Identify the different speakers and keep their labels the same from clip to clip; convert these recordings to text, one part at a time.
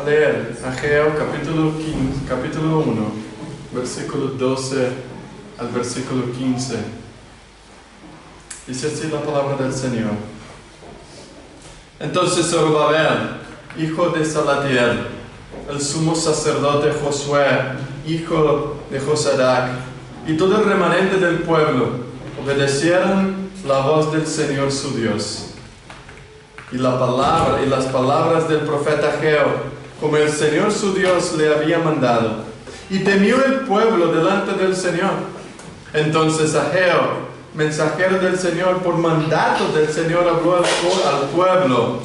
Speaker 1: leer Ageo capítulo 1, versículo 12 al versículo 15. Dice así la palabra del Señor. Entonces Zorobabel, hijo de Salatiel, el sumo sacerdote Josué, hijo de Josadac, y todo el remanente del pueblo, obedecieron la voz del Señor su Dios. Y las palabras del profeta Ageo, como el Señor su Dios le había mandado. Y temió el pueblo delante del Señor. Entonces Ageo, mensajero del Señor, por mandato del Señor, habló al pueblo: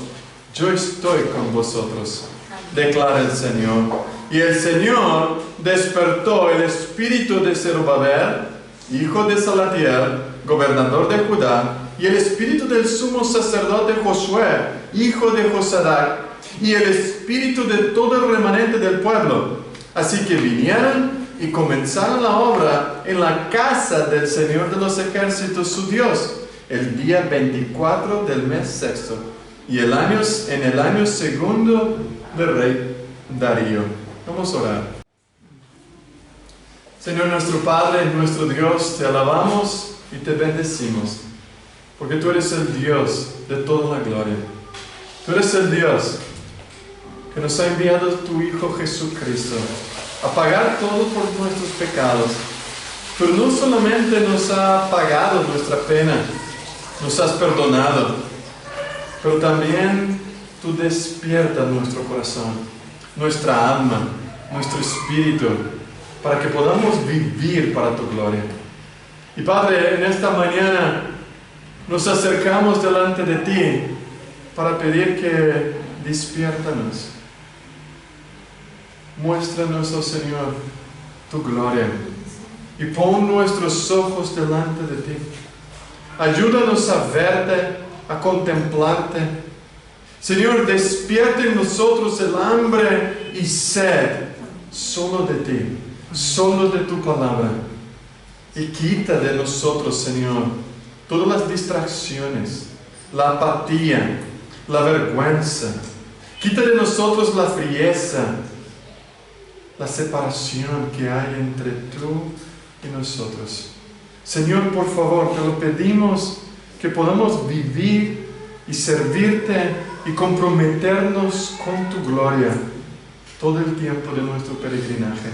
Speaker 1: yo estoy con vosotros, declara el Señor. Y el Señor despertó el espíritu de Zorobabel, hijo de Salatiel, gobernador de Judá, y el espíritu del sumo sacerdote Josué, hijo de Josadac, y el espíritu de todo el remanente del pueblo. Así que vinieron y comenzaron la obra en la casa del Señor de los ejércitos, su Dios, el día 24 del mes sexto, y en el año segundo del rey Darío. Vamos a orar. Señor nuestro Padre, nuestro Dios, te alabamos y te bendecimos, porque tú eres el Dios de toda la gloria. Tú eres el Dios que nos ha enviado tu Hijo Jesucristo a pagar todo por nuestros pecados. Pero no solamente nos ha pagado nuestra pena, nos has perdonado, pero también tú despiertas nuestro corazón, nuestra alma, nuestro espíritu, para que podamos vivir para tu gloria. Y Padre, en esta mañana nos acercamos delante de ti para pedir que despiértanos. Muéstranos, oh Señor, tu gloria y pon nuestros ojos delante de ti. Ayúdanos a verte, a contemplarte. Señor, despierta en nosotros el hambre y sed solo de ti, solo de tu palabra. Y quita de nosotros, Señor, todas las distracciones, la apatía, la vergüenza. Quita de nosotros la frieza, la separación que hay entre tú y nosotros. Señor, por favor, te lo pedimos, que podamos vivir y servirte y comprometernos con tu gloria todo el tiempo de nuestro peregrinaje.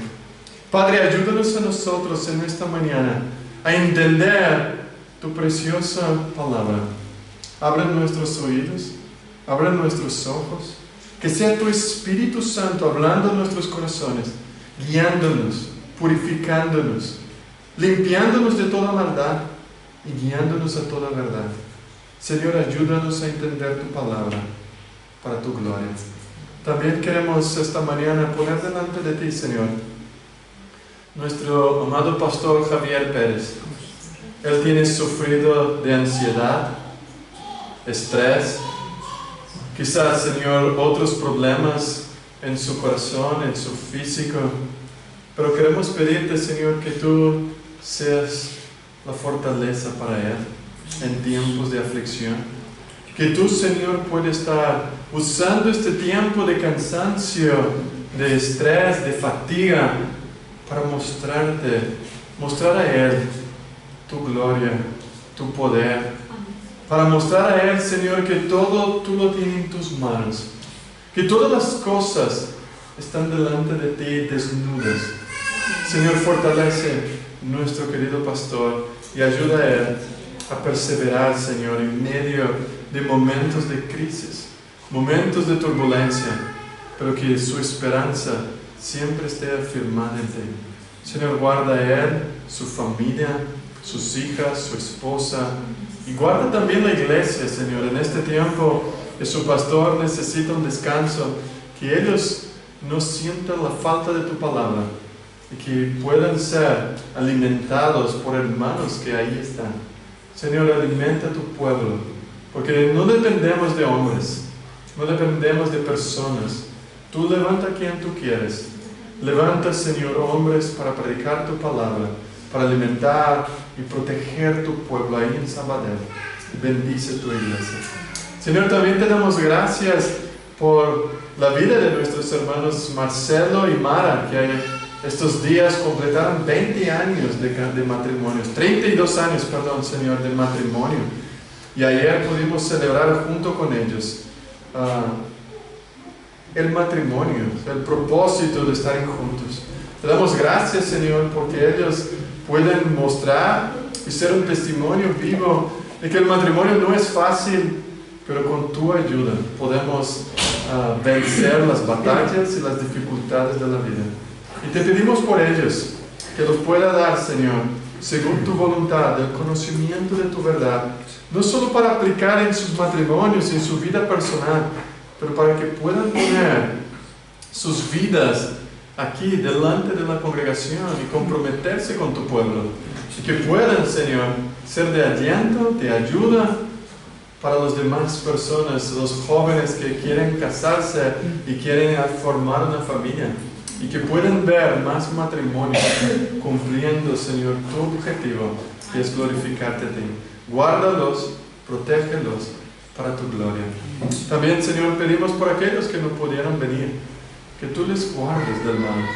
Speaker 1: Padre, ayúdanos a nosotros en esta mañana a entender tu preciosa palabra. Abre nuestros oídos, abre nuestros ojos, que sea tu Espíritu Santo hablando en nuestros corazones, guiándonos, purificándonos, limpiándonos de toda maldad y guiándonos a toda verdad. Señor, ayúdanos a entender tu palabra para tu gloria. También queremos esta mañana poner delante de ti, Señor, nuestro amado pastor Javier Pérez. Él tiene sufrido de ansiedad, estrés, quizás, Señor, otros problemas en su corazón, en su físico. Pero queremos pedirte, Señor, que tú seas la fortaleza para él en tiempos de aflicción. Que tú, Señor, puedes estar usando este tiempo de cansancio, de estrés, de fatiga, para mostrar a él tu gloria, tu poder. Para mostrar a él, Señor, que todo tú lo tienes en tus manos. Que todas las cosas están delante de ti desnudas. Señor, fortalece nuestro querido pastor y ayuda a él a perseverar, Señor, en medio de momentos de crisis, momentos de turbulencia, pero que su esperanza siempre esté afirmada en ti. Señor, guarda a él, su familia, sus hijas, su esposa, y guarda también la iglesia, Señor, en este tiempo que su pastor necesita un descanso, que ellos no sientan la falta de tu palabra y que puedan ser alimentados por hermanos que ahí están. Señor, alimenta a tu pueblo, porque no dependemos de hombres, no dependemos de personas. Tú levanta a quien tú quieres. Levanta, Señor, hombres para predicar tu palabra, para alimentar y proteger tu pueblo ahí en Sabadell. Bendice tu iglesia. Señor, también te damos gracias por la vida de nuestros hermanos Marcelo y Mara, que estos días completaron 20 años de matrimonios, 32 años, perdón, Señor, de matrimonio. Y ayer pudimos celebrar junto con ellos el matrimonio, el propósito de estar juntos. Te damos gracias, Señor, porque ellos pueden mostrar y ser un testimonio vivo de que el matrimonio no es fácil, pero con tu ayuda podemos vencer las batallas y las dificultades de la vida. Y te pedimos por ellos, que los pueda dar, Señor, según tu voluntad, el conocimiento de tu verdad, no solo para aplicar en sus matrimonios y en su vida personal, pero para que puedan poner sus vidas aquí delante de la congregación y comprometerse con tu pueblo. Y que puedan, Señor, ser de aliento, de ayuda para las demás personas, los jóvenes que quieren casarse y quieren formar una familia. Y que puedan ver más matrimonios cumpliendo, Señor, tu objetivo, que es glorificarte a ti. Guárdalos, protégelos para tu gloria. También, Señor, pedimos por aquellos que no pudieron venir, que tú les guardes del mal,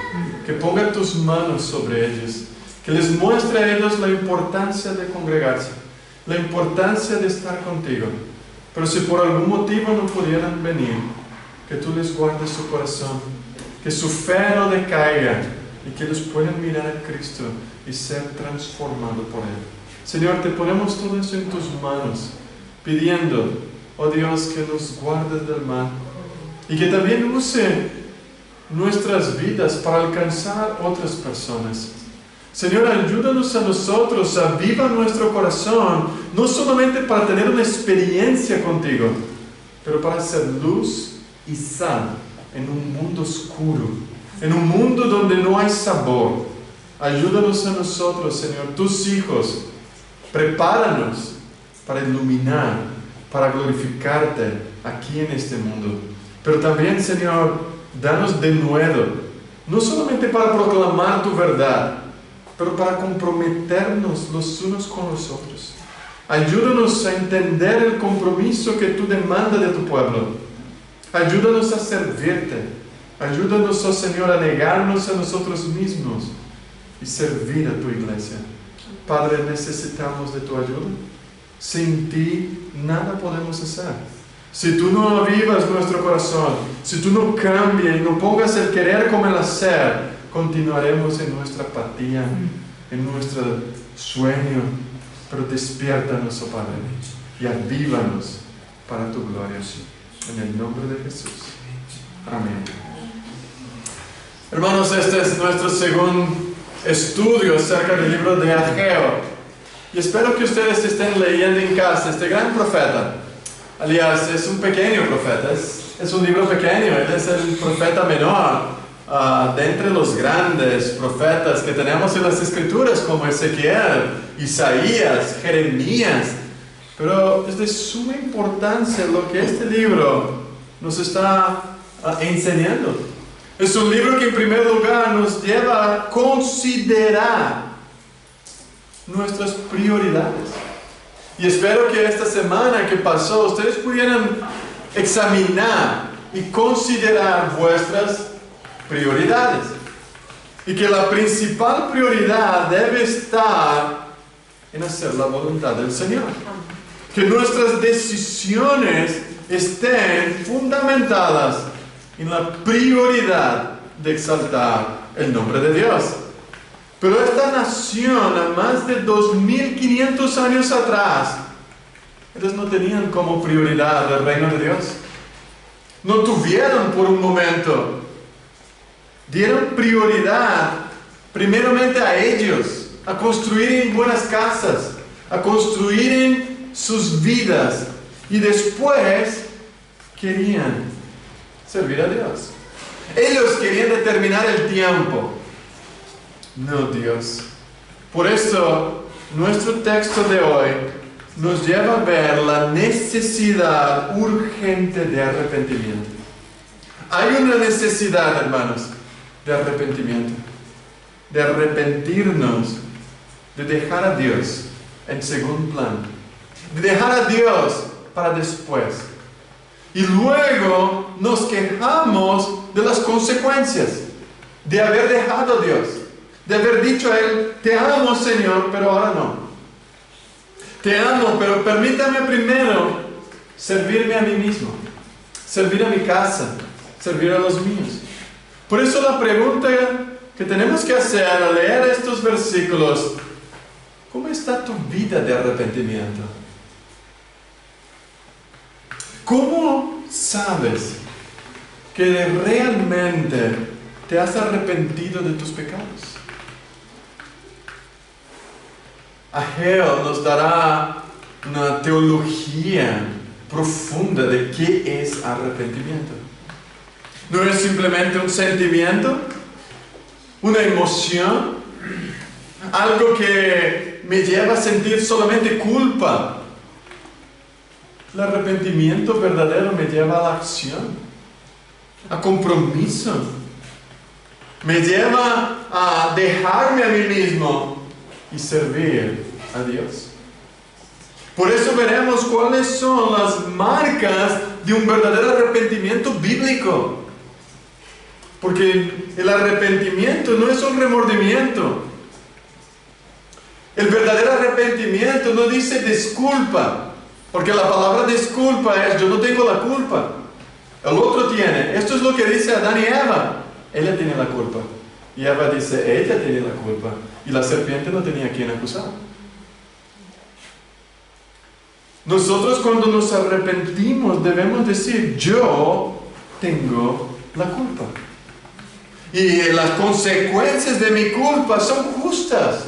Speaker 1: que pongas tus manos sobre ellos, que les muestre a ellos la importancia de congregarse, la importancia de estar contigo. Pero si por algún motivo no pudieran venir, que tú les guardes su corazón, que su fe no decaiga y que ellos puedan mirar a Cristo y ser transformados por Él. Señor, te ponemos todo eso en tus manos, pidiendo, oh Dios, que nos guardes del mal y que también use nuestras vidas para alcanzar otras personas. Señor, ayúdanos a nosotros, aviva nuestro corazón, no solamente para tener una experiencia contigo, pero para ser luz y sal en un mundo oscuro, en un mundo donde no hay sabor. Ayúdanos a nosotros, Señor, tus hijos, prepáranos para iluminar, para glorificarte aquí en este mundo. Pero también, Señor, danos de nuevo, no solamente para proclamar tu verdad, pero para comprometernos los unos con los otros. Ayúdanos a entender el compromiso que tú demandas de tu pueblo. Ayúdanos a servirte. Ayúdanos, oh Señor, a negarnos a nosotros mismos y servir a tu iglesia. Padre, necesitamos de tu ayuda. Sin ti nada podemos hacer. Si tú no avivas nuestro corazón, si tú no cambias y no pongas el querer como el hacer, continuaremos en nuestra apatía, en nuestro sueño. Pero despiértanos, oh Padre, y avívanos para tu gloria. En el nombre de Jesús. Amén. Hermanos, este es nuestro segundo estudio acerca del libro de Ageo. Y espero que ustedes estén leyendo en casa este gran profeta. Aliás, es un pequeño profeta, es un libro pequeño, él es el profeta menor de entre los grandes profetas que tenemos en las Escrituras, como Ezequiel, Isaías, Jeremías. Pero es de suma importancia lo que este libro nos está enseñando. Es un libro que en primer lugar nos lleva a considerar nuestras prioridades. Y espero que esta semana que pasó ustedes pudieran examinar y considerar vuestras prioridades. Y que la principal prioridad debe estar en hacer la voluntad del Señor. Que nuestras decisiones estén fundamentadas en la prioridad de exaltar el nombre de Dios. Pero esta nación, a más de 2500 años atrás, ellos no tenían como prioridad el reino de Dios. No tuvieron por un momento. Dieron prioridad primeramente a ellos, a construir buenas casas, a construir sus vidas, y después querían servir a Dios. Ellos querían determinar el tiempo, no Dios. Por eso nuestro texto de hoy nos lleva a ver la necesidad urgente de arrepentimiento. Hay una necesidad, hermanos, de arrepentimiento, de arrepentirnos, de dejar a Dios en segundo plano, de dejar a Dios para después. Y luego nos quejamos de las consecuencias de haber dejado a Dios, de haber dicho a Él, te amo Señor, pero ahora no. Te amo, pero permítame primero servirme a mí mismo, servir a mi casa, servir a los míos. Por eso la pregunta que tenemos que hacer al leer estos versículos, ¿cómo está tu vida de arrepentimiento? ¿Cómo sabes que realmente te has arrepentido de tus pecados? Ageo nos dará una teología profunda de qué es arrepentimiento. No es simplemente un sentimiento, una emoción, algo que me lleva a sentir solamente culpa. El arrepentimiento verdadero me lleva a la acción, a compromiso. Me lleva a dejarme a mí mismo y servir a Dios. Por eso veremos cuáles son las marcas de un verdadero arrepentimiento bíblico. Porque el arrepentimiento no es un remordimiento. El verdadero arrepentimiento no dice disculpa. Porque la palabra disculpa es yo no tengo la culpa. El otro tiene. Esto es lo que dice Adán y Eva. Ella tiene la culpa. Y Eva dice, ella tiene la culpa. Y la serpiente no tenía a quien acusar. Nosotros cuando nos arrepentimos debemos decir, yo tengo la culpa. Y las consecuencias de mi culpa son justas.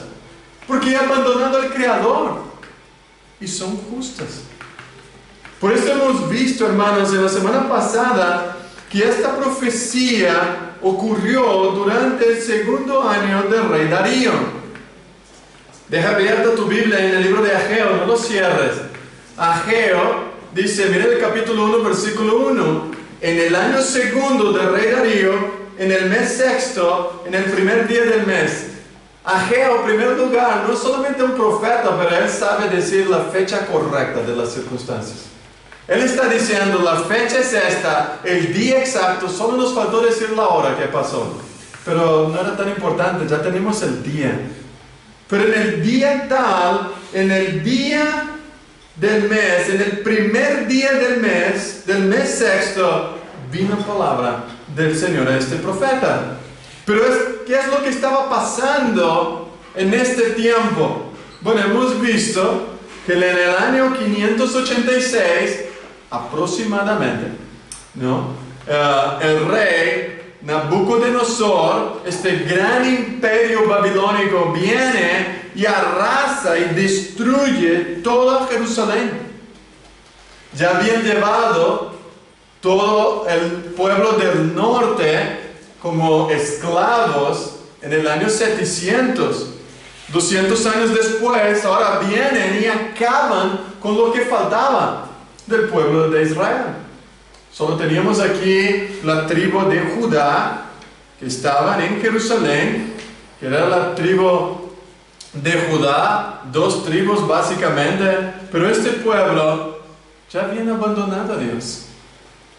Speaker 1: Porque he abandonado al Creador. Y son justas. Por eso hemos visto, hermanos, en la semana pasada, que esta profecía ocurrió durante el segundo año del rey Darío. Deja abierta tu Biblia en el libro de Ageo, no lo cierres. Ageo dice, mira el capítulo 1, versículo 1. En el año segundo del rey Darío, en el mes sexto, en el primer día del mes. Ageo, en primer lugar, no es solamente un profeta, pero él sabe decir la fecha correcta de las circunstancias. Él está diciendo, la fecha es esta, el día exacto, solo nos faltó decir la hora que pasó. Pero no era tan importante, ya tenemos el día. Pero en el día tal, en el día del mes, en el primer día del mes sexto, vino palabra del Señor a este profeta. Pero ¿qué es lo que estaba pasando en este tiempo? Bueno, hemos visto que en el año 586, aproximadamente, ¿no? El rey Nabucodonosor, este gran imperio babilónico, viene y arrasa y destruye toda Jerusalén. Ya habían llevado todo el pueblo del norte como esclavos en el año 700. 200 años después, ahora vienen y acaban con lo que faltaba del pueblo de Israel. Solo teníamos aquí la tribu de Judá, que estaban en Jerusalén, que era la tribu de Judá, dos tribus básicamente, pero este pueblo ya habían abandonado a Dios.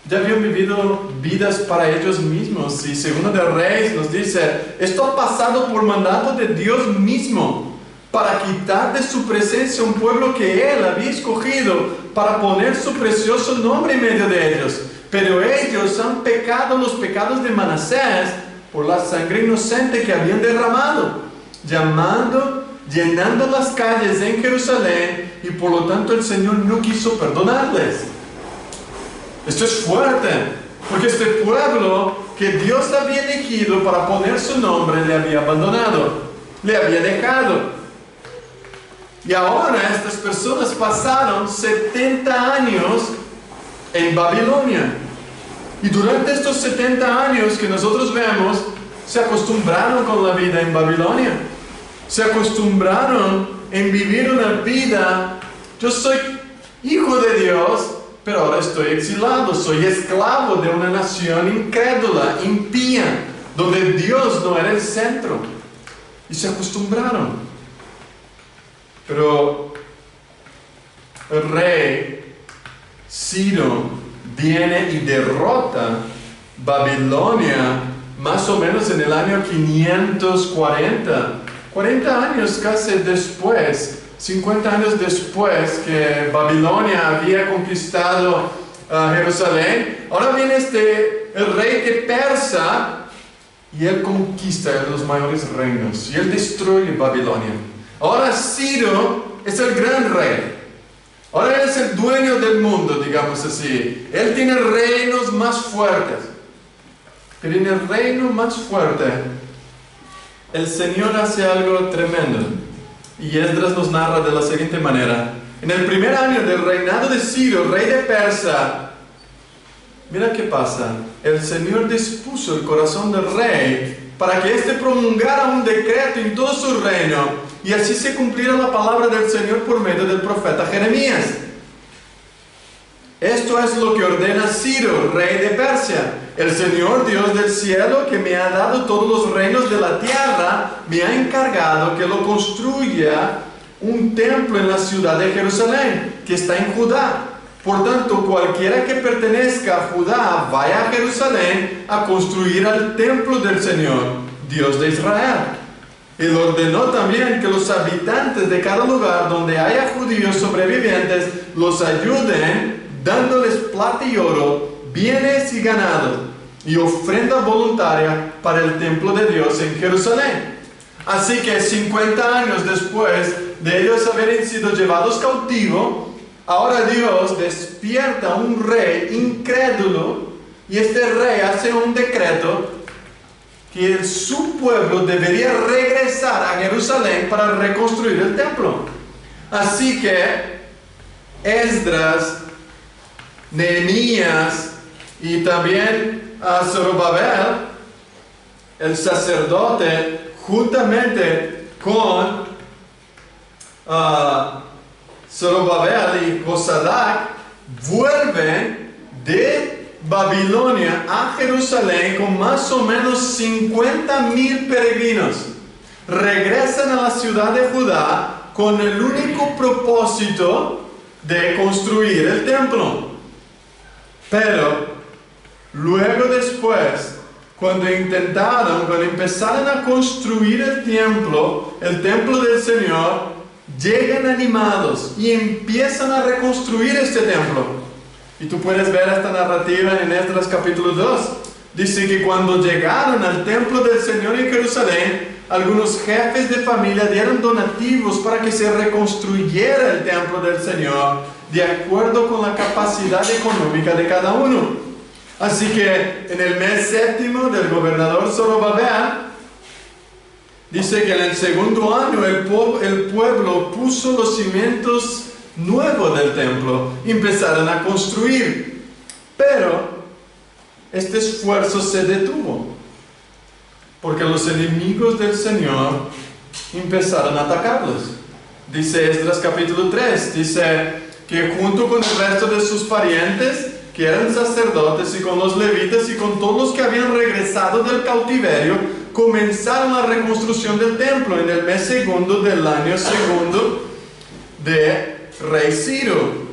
Speaker 1: Ya habían vivido vidas para ellos mismos. Y Segundo de Reyes nos dice, esto ha pasado por mandato de Dios mismo, para quitar de su presencia un pueblo que Él había escogido, para poner su precioso nombre en medio de ellos. Pero ellos han pecado los pecados de Manasés por la sangre inocente que habían derramado, llenando las calles en Jerusalén, y por lo tanto el Señor no quiso perdonarles. Esto es fuerte, porque este pueblo que Dios había elegido para poner su nombre le había abandonado, le había dejado. Y ahora estas personas pasaron 70 años en Babilonia. Y durante estos 70 años que nosotros vemos, se acostumbraron con la vida en Babilonia. Se acostumbraron en vivir una vida, yo soy hijo de Dios, pero ahora estoy exilado, soy esclavo de una nación incrédula, impía, donde Dios no era el centro. Y se acostumbraron. Pero el rey Ciro viene y derrota Babilonia más o menos en el año 540. 40 años casi después, 50 años después que Babilonia había conquistado Jerusalén. Ahora viene el rey de Persia y él conquista los mayores reinos y él destruye Babilonia. Ahora Ciro es el gran rey. Ahora él es el dueño del mundo, digamos así. Él tiene reinos más fuertes. Pero en el reino más fuerte, el Señor hace algo tremendo. Y Esdras nos narra de la siguiente manera. En el primer año del reinado de Ciro, rey de Persia, mira qué pasa. El Señor dispuso el corazón del rey para que éste promulgara un decreto en todo su reino, y así se cumpliera la palabra del Señor por medio del profeta Jeremías. Esto es lo que ordena Ciro, rey de Persia. El Señor Dios del cielo, que me ha dado todos los reinos de la tierra, me ha encargado que lo construya un templo en la ciudad de Jerusalén, que está en Judá. Por tanto, cualquiera que pertenezca a Judá vaya a Jerusalén a construir el templo del Señor, Dios de Israel. Él ordenó también que los habitantes de cada lugar donde haya judíos sobrevivientes los ayuden, dándoles plata y oro, bienes y ganado, y ofrenda voluntaria para el templo de Dios en Jerusalén. Así que 50 años después de ellos haber sido llevados cautivos, ahora Dios despierta un rey incrédulo, y este rey hace un decreto que su pueblo debería regresar a Jerusalén para reconstruir el templo. Así que Esdras, Nehemías y también a Zorobabel, el sacerdote, juntamente con Zorobabel y Josadac, vuelven de Babilonia a Jerusalén con más o menos 50,000 peregrinos. Regresan a la ciudad de Judá con el único propósito de construir el templo. Pero luego después, cuando empezaron a construir el templo del Señor, llegan animados y empiezan a reconstruir este templo. Y tú puedes ver esta narrativa en Esdras capítulo 2. Dice que cuando llegaron al templo del Señor en Jerusalén, algunos jefes de familia dieron donativos para que se reconstruyera el templo del Señor, de acuerdo con la capacidad económica de cada uno. Así que en el mes séptimo del gobernador Zorobabel, dice que en el segundo año el pueblo puso los cimientos nuevos del templo y empezaron a construir. Pero este esfuerzo se detuvo, porque los enemigos del Señor empezaron a atacarlos. Dice Esdras capítulo 3, dice que junto con el resto de sus parientes, que eran sacerdotes, y con los levitas y con todos los que habían regresado del cautiverio, comenzaron la reconstrucción del templo en el mes segundo del año segundo de rey Ciro.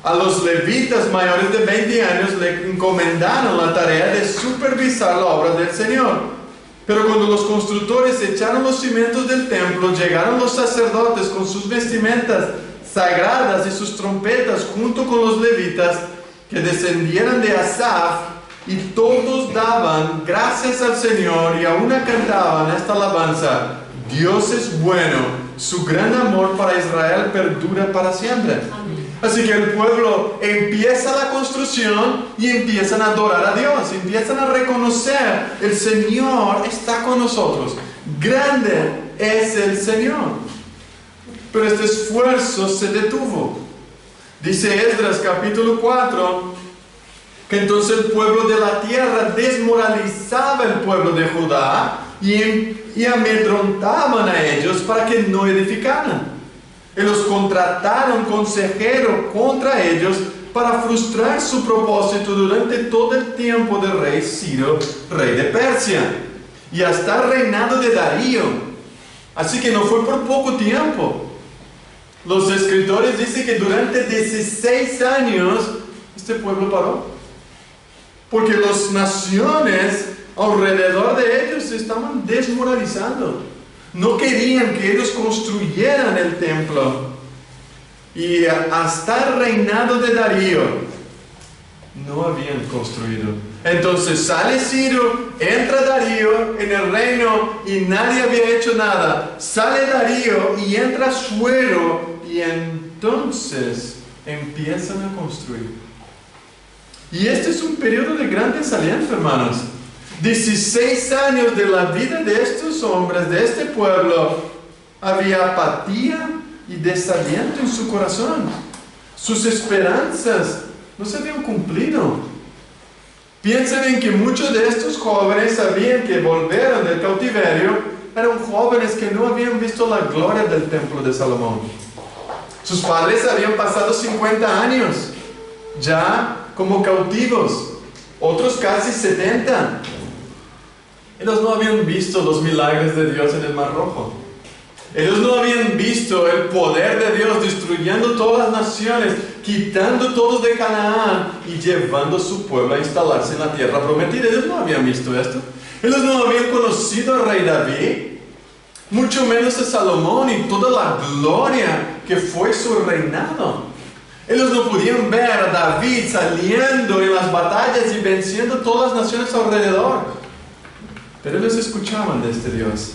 Speaker 1: A los levitas mayores de 20 años le encomendaron la tarea de supervisar la obra del Señor. Pero cuando los constructores echaron los cimientos del templo, llegaron los sacerdotes con sus vestimentas sagradas y sus trompetas junto con los levitas que descendieran de Asaf, y todos daban gracias al Señor y aún cantaban esta alabanza: Dios es bueno, su gran amor para Israel perdura para siempre. Así que el pueblo empieza la construcción y empiezan a adorar a Dios, empiezan a reconocer: el Señor está con nosotros, grande es el Señor. Pero este esfuerzo se detuvo. Dice Esdras capítulo 4 que entonces el pueblo de la tierra desmoralizaba el pueblo de Judá y amedrontaban a ellos para que no edificaran. Y los contrataron consejero contra ellos para frustrar su propósito durante todo el tiempo del rey Ciro, rey de Persia, y hasta el reinado de Darío. Así que no fue por poco tiempo. Los escritores dicen que durante 16 años este pueblo paró. Porque las naciones alrededor de ellos se estaban desmoralizando. No querían que ellos construyeran el templo. Y hasta el reinado de Darío no habían construido. Entonces sale Ciro, entra Darío en el reino y nadie había hecho nada. Sale Darío y entra Asuero y entonces empiezan a construir. Y este es un periodo de gran desaliento, hermanos. 16 años de la vida de estos hombres, de este pueblo, había apatía y desaliento en su corazón. Sus esperanzas no se habían cumplido. Piensen en que muchos de estos jóvenes sabían que volvieron del cautiverio, eran jóvenes que no habían visto la gloria del templo de Salomón. Sus padres habían pasado 50 años ya como cautivos, otros casi 70. Ellos no habían visto los milagros de Dios en el Mar Rojo. Ellos no habían visto el poder de Dios destruyendo todas las naciones, quitando todos de Canaán y llevando a su pueblo a instalarse en la tierra prometida. Ellos no habían visto esto. Ellos no habían conocido al rey David, mucho menos a Salomón y toda la gloria que fue su reinado. Ellos no podían ver a David saliendo en las batallas y venciendo todas las naciones alrededor. Pero ellos escuchaban de este Dios.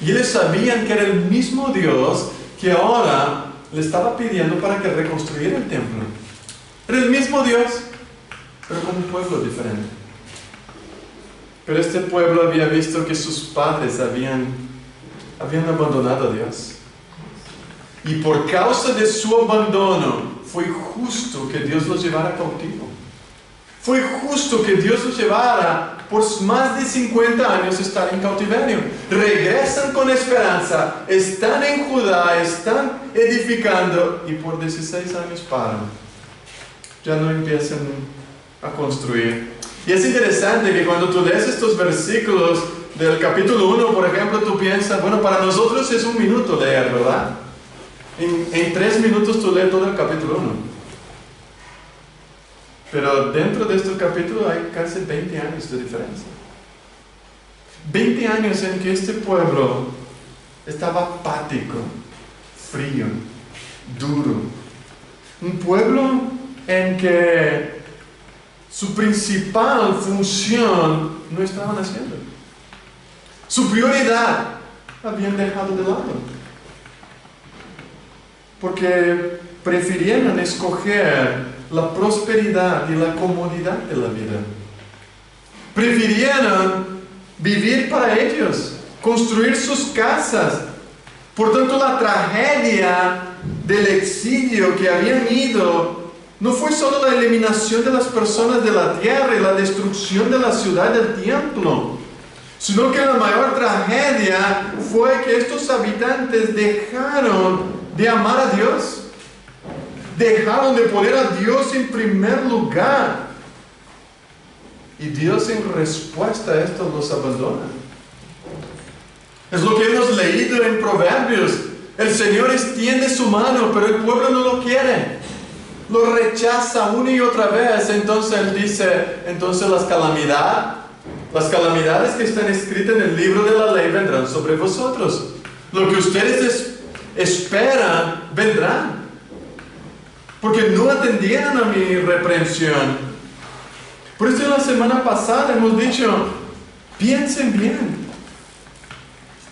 Speaker 1: Y ellos sabían que era el mismo Dios que ahora le estaba pidiendo para que reconstruyera el templo. Era el mismo Dios, pero con un pueblo diferente. Pero este pueblo había visto que sus padres habían abandonado a Dios. Y por causa de su abandono, fue justo que Dios los llevara cautivo. Fue justo que Dios los llevara por más de 50 años a estar en cautiverio. Regresan con esperanza, están en Judá, están edificando y por 16 años paran. Ya no empiezan a construir. Y es interesante que cuando tú lees estos versículos del capítulo 1, por ejemplo, tú piensas, bueno, para nosotros es un minuto leer, ¿verdad? En 3 minutos tú lees todo el capítulo 1. Pero dentro de este capítulo hay casi 20 años de diferencia. 20 años en que este pueblo estaba apático, frío, duro. Un pueblo en que su principal función no estaban haciendo. Su prioridad habían dejado de lado. Porque prefirieron escoger la prosperidad y la comodidad de la vida. Prefirieron vivir para ellos, construir sus casas. Por tanto, la tragedia del exilio que habían ido no fue solo la eliminación de las personas de la tierra y la destrucción de la ciudad del templo, sino que la mayor tragedia fue que estos habitantes dejaron de amar a Dios. Dejaron de poner a Dios en primer lugar. Y Dios en respuesta a esto los abandona. Es lo que hemos leído en Proverbios. El Señor extiende su mano, pero el pueblo no lo quiere. Lo rechaza una y otra vez. Entonces Él dice, entonces las calamidades que están escritas en el libro de la ley vendrán sobre vosotros. Lo que ustedes esperan, vendrán. Porque no atendieron a mi reprensión. Por eso la semana pasada hemos dicho, piensen bien.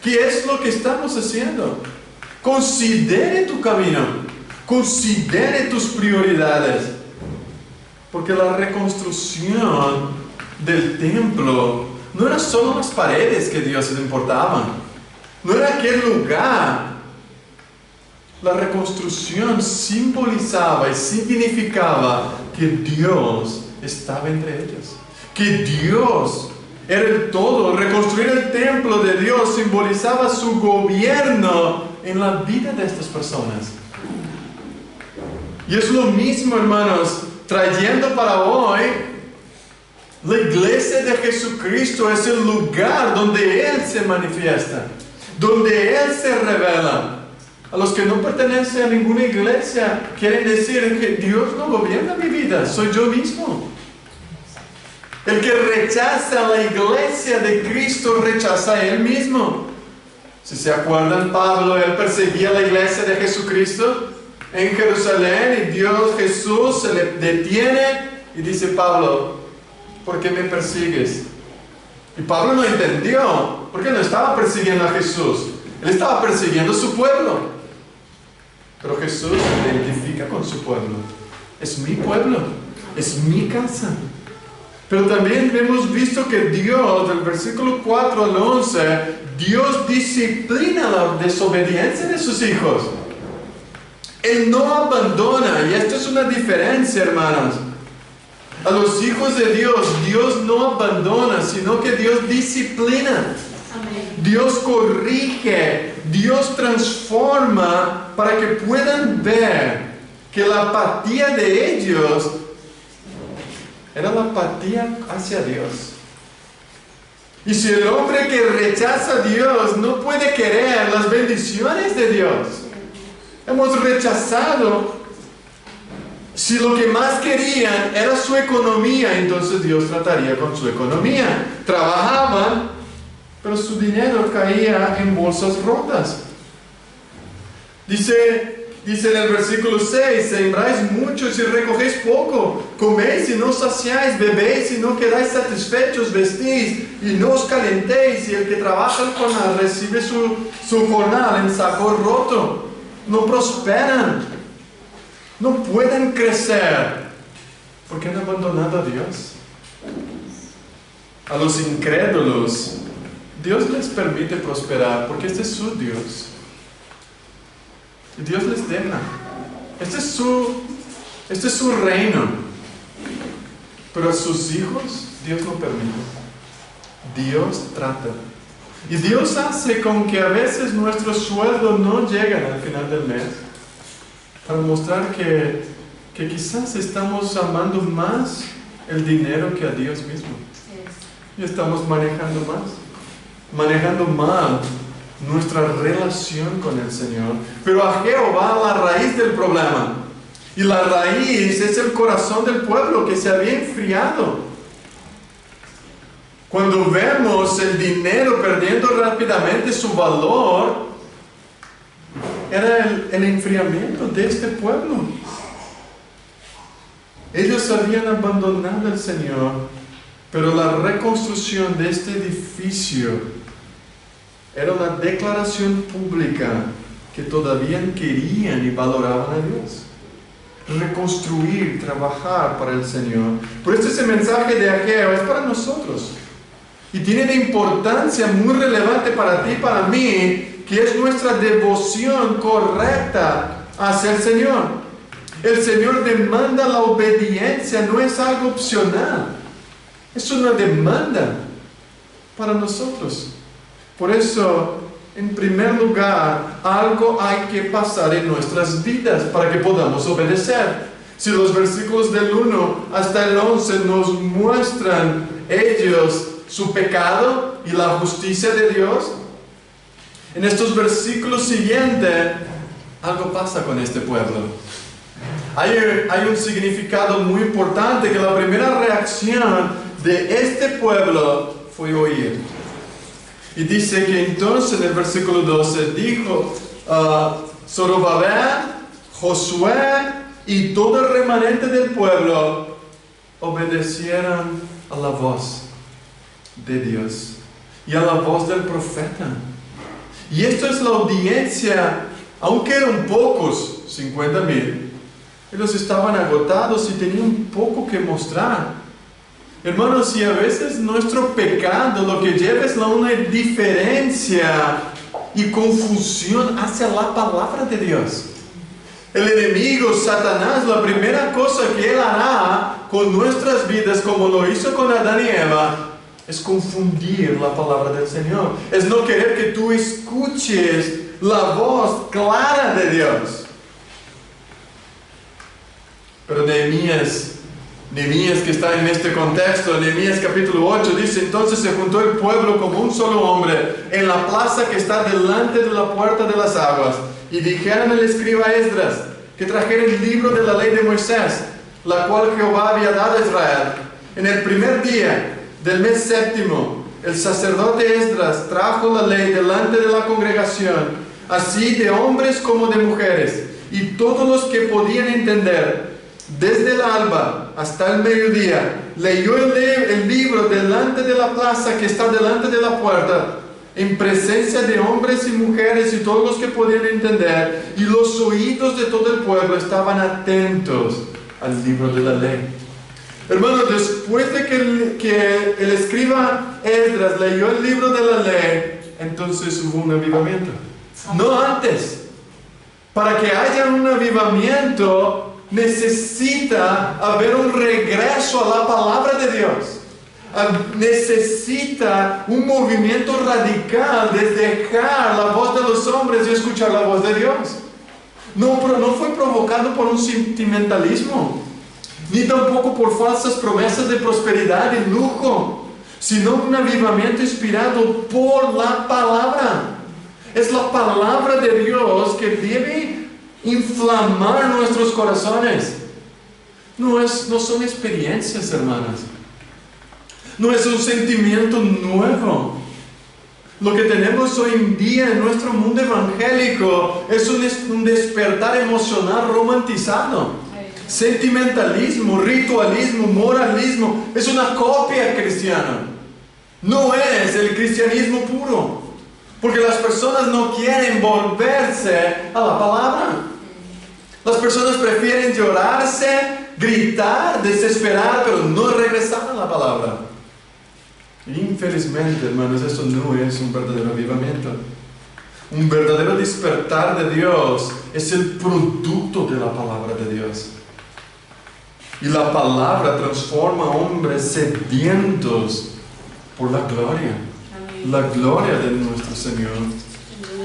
Speaker 1: ¿Qué es lo que estamos haciendo? Considere tu camino. Considere tus prioridades. Porque la reconstrucción del templo no era solo las paredes que Dios les importaba. No era aquel lugar. La reconstrucción simbolizaba y significaba que Dios estaba entre ellos. Que Dios era el todo. Reconstruir el templo de Dios simbolizaba su gobierno en la vida de estas personas. Y es lo mismo, hermanos, trayendo para hoy, la iglesia de Jesucristo es el lugar donde Él se manifiesta, donde Él se revela. a los que no pertenecen a ninguna iglesia, quieren decir que Dios no gobierna mi vida, soy yo mismo. El que rechaza la iglesia de Cristo rechaza a Él mismo. Si se acuerdan, Pablo, él perseguía la iglesia de Jesucristo en Jerusalén y Dios, Jesús, se le detiene y dice: Pablo, ¿por qué me persigues? Y Pablo no entendió, porque no estaba persiguiendo a Jesús, él estaba persiguiendo a su pueblo. Pero Jesús se identifica con su pueblo. Es mi pueblo, es mi casa. Pero también hemos visto que Dios, del versículo 4 al 11, Dios disciplina la desobediencia de sus hijos. Él no abandona, y esto es una diferencia, hermanos. A los hijos de Dios, Dios no abandona, sino que Dios disciplina. Dios corrige, Dios transforma para que puedan ver que la apatía de ellos era la apatía hacia Dios. Y si el hombre que rechaza a Dios no puede querer las bendiciones de Dios, hemos rechazado. Si lo que más querían era su economía, entonces Dios trataría con su economía. Trabajaban, pero su dinero caía en bolsas rotas. Dice en el versículo 6, sembráis mucho y recogéis poco, coméis y no os saciáis, bebéis y no quedáis satisfechos, vestís y no os calentéis, y el que trabaja el jornal recibe su jornal en saco roto. No prosperan, no pueden crecer, porque han abandonado a Dios. A los incrédulos, Dios les permite prosperar, porque este es su Dios. Y Dios les deja. Este es su reino. Pero a sus hijos, Dios no permite. Dios trata. Y Dios hace con que a veces nuestros sueldos no lleguen al final del mes, para mostrar que quizás estamos amando más el dinero que a Dios mismo. Y estamos manejando mal nuestra relación con el Señor. Pero Ageo va a la raíz del problema. Y la raíz es el corazón del pueblo que se había enfriado. Cuando vemos el dinero perdiendo rápidamente su valor, era el enfriamiento de este pueblo. Ellos habían abandonado al Señor, pero la reconstrucción de este edificio era una declaración pública que todavía querían y valoraban a Dios. Reconstruir, trabajar para el Señor. Por eso ese mensaje de Ageo es para nosotros. Y tiene de importancia muy relevante para ti y para mí, que es nuestra devoción correcta hacia el Señor. El Señor demanda la obediencia, no es algo opcional. Es una demanda para nosotros. Por eso, en primer lugar, algo hay que pasar en nuestras vidas para que podamos obedecer. Si los versículos del 1 hasta el 11 nos muestran ellos su pecado y la justicia de Dios, en estos versículos siguientes, algo pasa con este pueblo. Hay un significado muy importante, que la primera reacción de este pueblo fue oír. Y dice que entonces en el versículo 12 dijo Zorobabel, Josué y todo el remanente del pueblo obedecieron a la voz de Dios y a la voz del profeta. Y esto es la audiencia, aunque eran pocos, 50,000, ellos estaban agotados y tenían poco que mostrar. Hermanos, si a veces nuestro pecado lo que lleva es una indiferencia y confusión hacia la palabra de Dios. El enemigo, Satanás, la primera cosa que él hará con nuestras vidas, como lo hizo con Adán y Eva, es confundir la palabra del Señor. Es no querer que tú escuches la voz clara de Dios. Pero Nehemías que está en este contexto, Nehemías capítulo 8, dice: entonces se juntó el pueblo como un solo hombre en la plaza que está delante de la puerta de las aguas, y dijeron al escriba Esdras que trajera el libro de la ley de Moisés, la cual Jehová había dado a Israel. En el primer día del mes séptimo, el sacerdote Esdras trajo la ley delante de la congregación, así de hombres como de mujeres, y todos los que podían entender. Desde el alba hasta el mediodía, leyó el libro delante de la plaza que está delante de la puerta, en presencia de hombres y mujeres y todos los que podían entender, y los oídos de todo el pueblo estaban atentos al libro de la ley. Hermanos, después de que el escriba Esdras leyó el libro de la ley, entonces hubo un avivamiento. No antes. Para que haya un avivamiento, necesita haber un regreso a la palabra de Dios. Necesita un movimiento radical de dejar la voz de los hombres y escuchar la voz de Dios. No fue provocado por un sentimentalismo, ni tampoco por falsas promesas de prosperidad y lujo, sino un avivamiento inspirado por la palabra. Es la palabra de Dios que debe inflamar nuestros corazones. No son experiencias, hermanas. No es un sentimiento nuevo. Lo que tenemos hoy en día en nuestro mundo evangélico es un despertar emocional romantizado. Sentimentalismo, ritualismo, moralismo. Es una copia cristiana. No es el cristianismo puro. Porque las personas no quieren volverse a la palabra. Las personas prefieren llorarse, gritar, desesperar, pero no regresar a la palabra. Infelizmente, hermanos, eso no es un verdadero avivamiento. Un verdadero despertar de Dios es el producto de la palabra de Dios. Y la palabra transforma a hombres sedientos por la gloria. La gloria de nuestro Señor.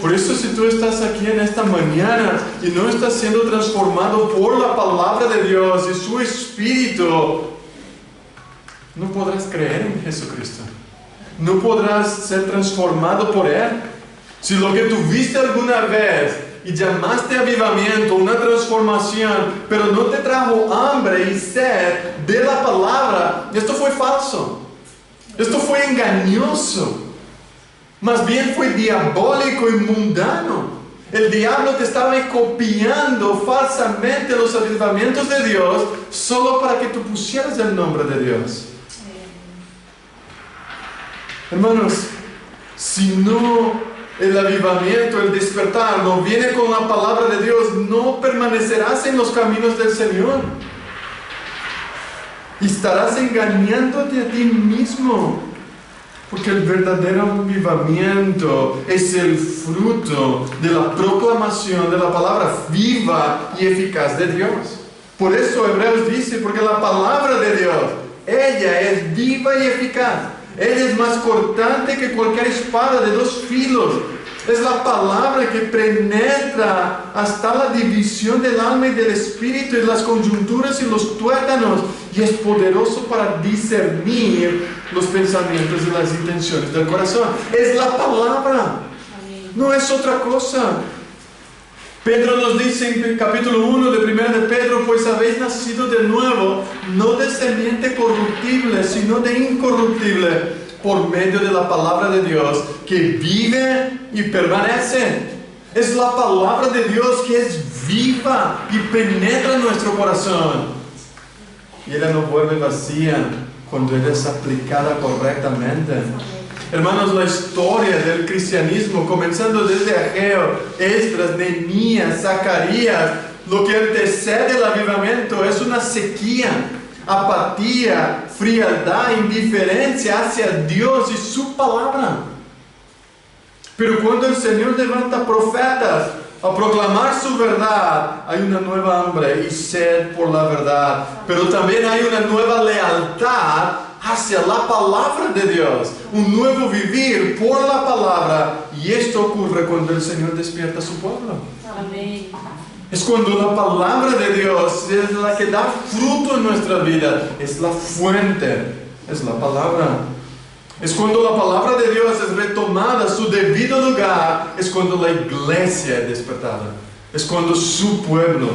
Speaker 1: Por eso, si tú estás aquí en esta mañana y no estás siendo transformado por la palabra de Dios y su Espíritu, no podrás creer en Jesucristo. No podrás ser transformado por Él. Si lo que tuviste alguna vez y llamaste avivamiento, una transformación, pero no te trajo hambre y sed de la palabra, esto fue falso. Esto fue engañoso. Más bien fue diabólico y mundano. El diablo te estaba copiando falsamente los avivamientos de Dios solo para que tú pusieras el nombre de Dios. Hermanos, si no el avivamiento, el despertar, no viene con la palabra de Dios, no permanecerás en los caminos del Señor. Y estarás engañándote a ti mismo. Porque el verdadero avivamiento es el fruto de la proclamación de la palabra viva y eficaz de Dios. Por eso Hebreos dice, porque la palabra de Dios, ella es viva y eficaz. Ella es más cortante que cualquier espada de dos filos. Es la palabra que penetra hasta la división del alma y del espíritu, y las coyunturas y los tuétanos, y es poderoso para discernir los pensamientos y las intenciones del corazón. Es la palabra, no es otra cosa. Pedro nos dice en el capítulo 1 de 1 de Pedro, pues habéis nacido de nuevo, no de semiente corruptible, sino de incorruptible, por medio de la palabra de Dios, que vive y permanece. Es la palabra de Dios que es viva y penetra en nuestro corazón. Y ella no vuelve vacía cuando ella es aplicada correctamente. Hermanos, la historia del cristianismo, comenzando desde Ageo, Esdras, Nehemías, Zacarías, lo que antecede el avivamiento es una sequía, apatía, frialdad, indiferencia hacia Dios y su palabra. Pero cuando el Señor levanta profetas a proclamar su verdad, hay una nueva hambre y sed por la verdad, pero también hay una nueva lealtad hacia la palabra de Dios, un nuevo vivir por la palabra, y esto ocurre cuando el Señor despierta a su pueblo. Amén. Es cuando la palabra de Dios es la que da fruto en nuestra vida, es la fuente, es la palabra. Es cuando la palabra de Dios es retomada a su debido lugar, es cuando la iglesia es despertada. es cuando su pueblo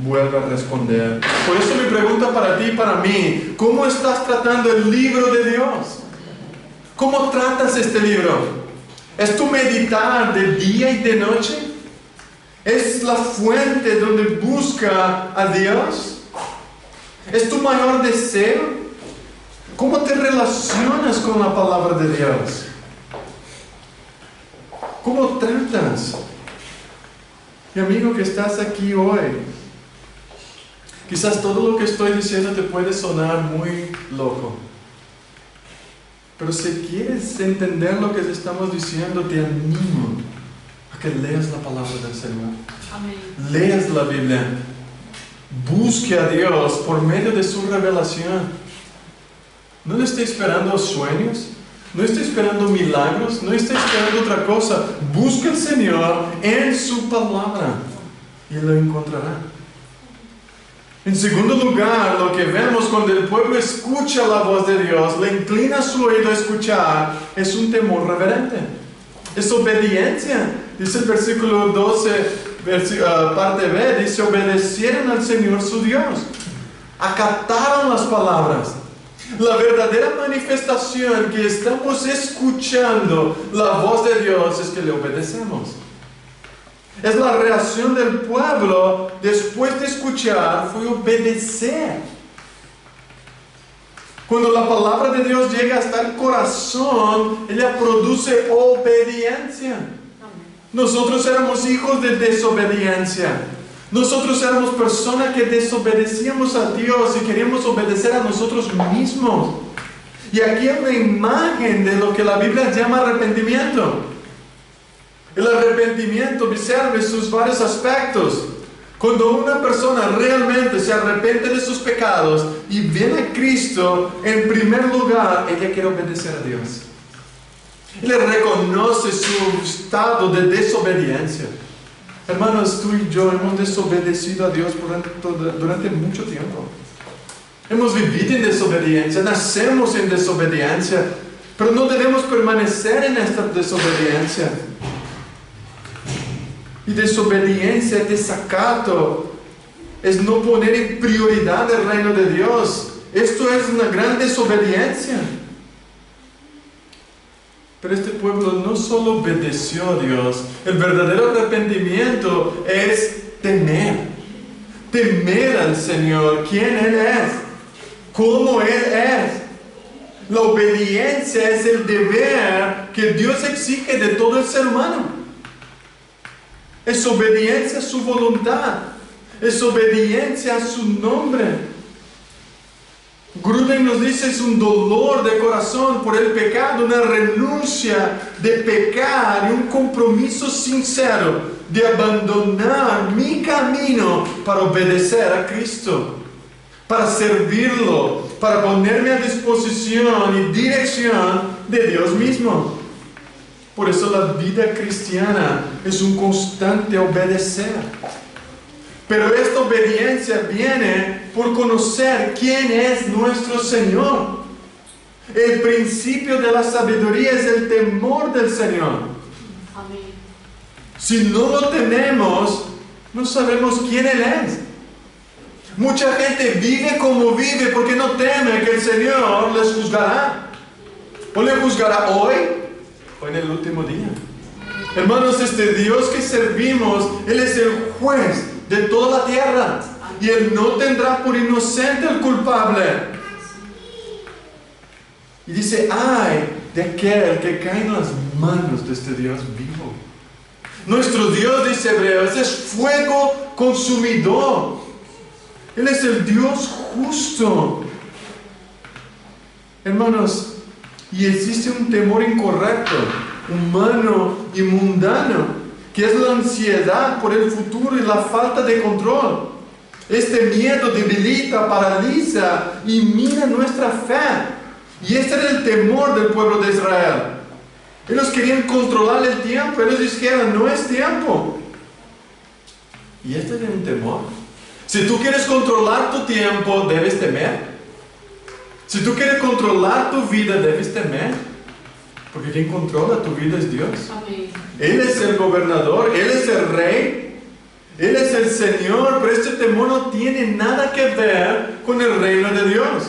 Speaker 1: vuelve a responder. Por eso mi pregunta para ti y para mí: ¿cómo estás tratando el libro de Dios? ¿Cómo tratas este libro? ¿Es tu meditar de día y de noche? ¿Es la fuente donde busca a Dios? ¿Es tu mayor deseo? ¿Cómo te relacionas con la palabra de Dios? ¿Cómo tratas? Mi amigo que estás aquí hoy, quizás todo lo que estoy diciendo te puede sonar muy loco. Pero si quieres entender lo que estamos diciendo, te animo a que leas la palabra del Señor.
Speaker 2: Amén.
Speaker 1: Leas la Biblia. Busque a Dios por medio de su revelación. No le esté esperando sueños, no esté esperando milagros, no esté esperando otra cosa. Busque al Señor en su palabra y lo encontrará. En segundo lugar, lo que vemos cuando el pueblo escucha la voz de Dios, le inclina su oído a escuchar, es un temor reverente. Es obediencia. Dice el versículo 12, parte B, dice: obedecieron al Señor su Dios. Acataron las palabras. La verdadera manifestación que estamos escuchando la voz de Dios es que le obedecemos. Es la reacción del pueblo después de escuchar, fue obedecer. Cuando la palabra de Dios llega hasta el corazón, ella produce obediencia. Nosotros éramos hijos de desobediencia. Nosotros éramos personas que desobedecíamos a Dios y queríamos obedecer a nosotros mismos. Y aquí hay una imagen de lo que la Biblia llama arrepentimiento. El arrepentimiento, observe sus varios aspectos. Cuando una persona realmente se arrepiente de sus pecados y viene a Cristo, en primer lugar, ella quiere obedecer a Dios. Él reconoce su estado de desobediencia. Hermanos, tú y yo hemos desobedecido a Dios durante mucho tiempo. Hemos vivido en desobediencia, nacemos en desobediencia, pero no debemos permanecer en esta desobediencia. Y desobediencia, desacato, es no poner en prioridad el reino de Dios. Esto es una gran desobediencia. Pero este pueblo no solo obedeció a Dios. El verdadero arrepentimiento es temer. Temer al Señor, quién Él es, cómo Él es. La obediencia es el deber que Dios exige de todo el ser humano. Es obediencia a su voluntad. Es obediencia a su nombre. Gruden nos dice: es un dolor de corazón por el pecado, una renuncia de pecar y un compromiso sincero de abandonar mi camino para obedecer a Cristo, para servirlo, para ponerme a disposición y dirección de Dios mismo. Por eso la vida cristiana es un constante obedecer. Pero esta obediencia viene por conocer quién es nuestro Señor. El principio de la sabiduría es el temor del Señor.
Speaker 2: Amén.
Speaker 1: Si no lo tenemos, no sabemos quién Él es. Mucha gente vive como vive porque no teme que el Señor les juzgará. O le juzgará hoy o en el último día. Hermanos, este Dios que servimos, Él es el juez de toda la tierra. Y Él no tendrá por inocente al culpable. Y dice: ay de aquel que cae en las manos de este Dios vivo. Nuestro Dios, dice Hebreos, es fuego consumidor. Él es el Dios justo. Hermanos, y existe un temor incorrecto, humano y mundano, que es la ansiedad por el futuro y la falta de control. Este miedo debilita, paraliza y mina nuestra fe. Y este era el temor del pueblo de Israel. Ellos querían controlar el tiempo. Ellos dijeron: no es tiempo. Y este era un temor. Si tú quieres controlar tu tiempo, debes temer. Si tú quieres controlar tu vida, debes temer. Porque quien controla tu vida es Dios.
Speaker 2: Amén.
Speaker 1: Él es el gobernador, Él es el rey. Él es el Señor, pero este temor no tiene nada que ver con el reino de Dios.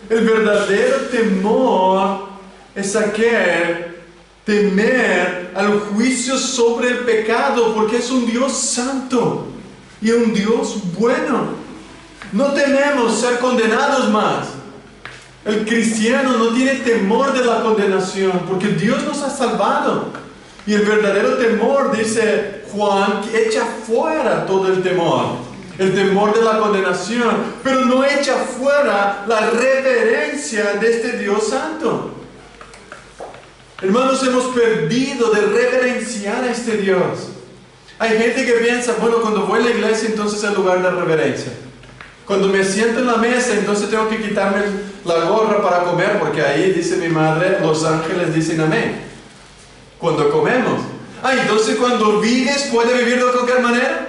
Speaker 1: El verdadero temor es aquel temer al juicio sobre el pecado, porque es un Dios santo y un Dios bueno. No tememos ser condenados más. El cristiano no tiene temor de la condenación, porque Dios nos ha salvado. Y el verdadero temor, dice Juan, que echa fuera todo el temor de la condenación, pero no echa fuera la reverencia de este Dios santo. Hermanos, hemos perdido de reverenciar a este Dios. Hay gente que piensa, bueno, cuando voy a la iglesia, entonces es el lugar de reverencia. Cuando me siento en la mesa, entonces tengo que quitarme la gorra para comer, porque ahí, dice mi madre, los ángeles dicen amén. Cuando comemos. Entonces cuando vives, ¿puede vivir de cualquier manera?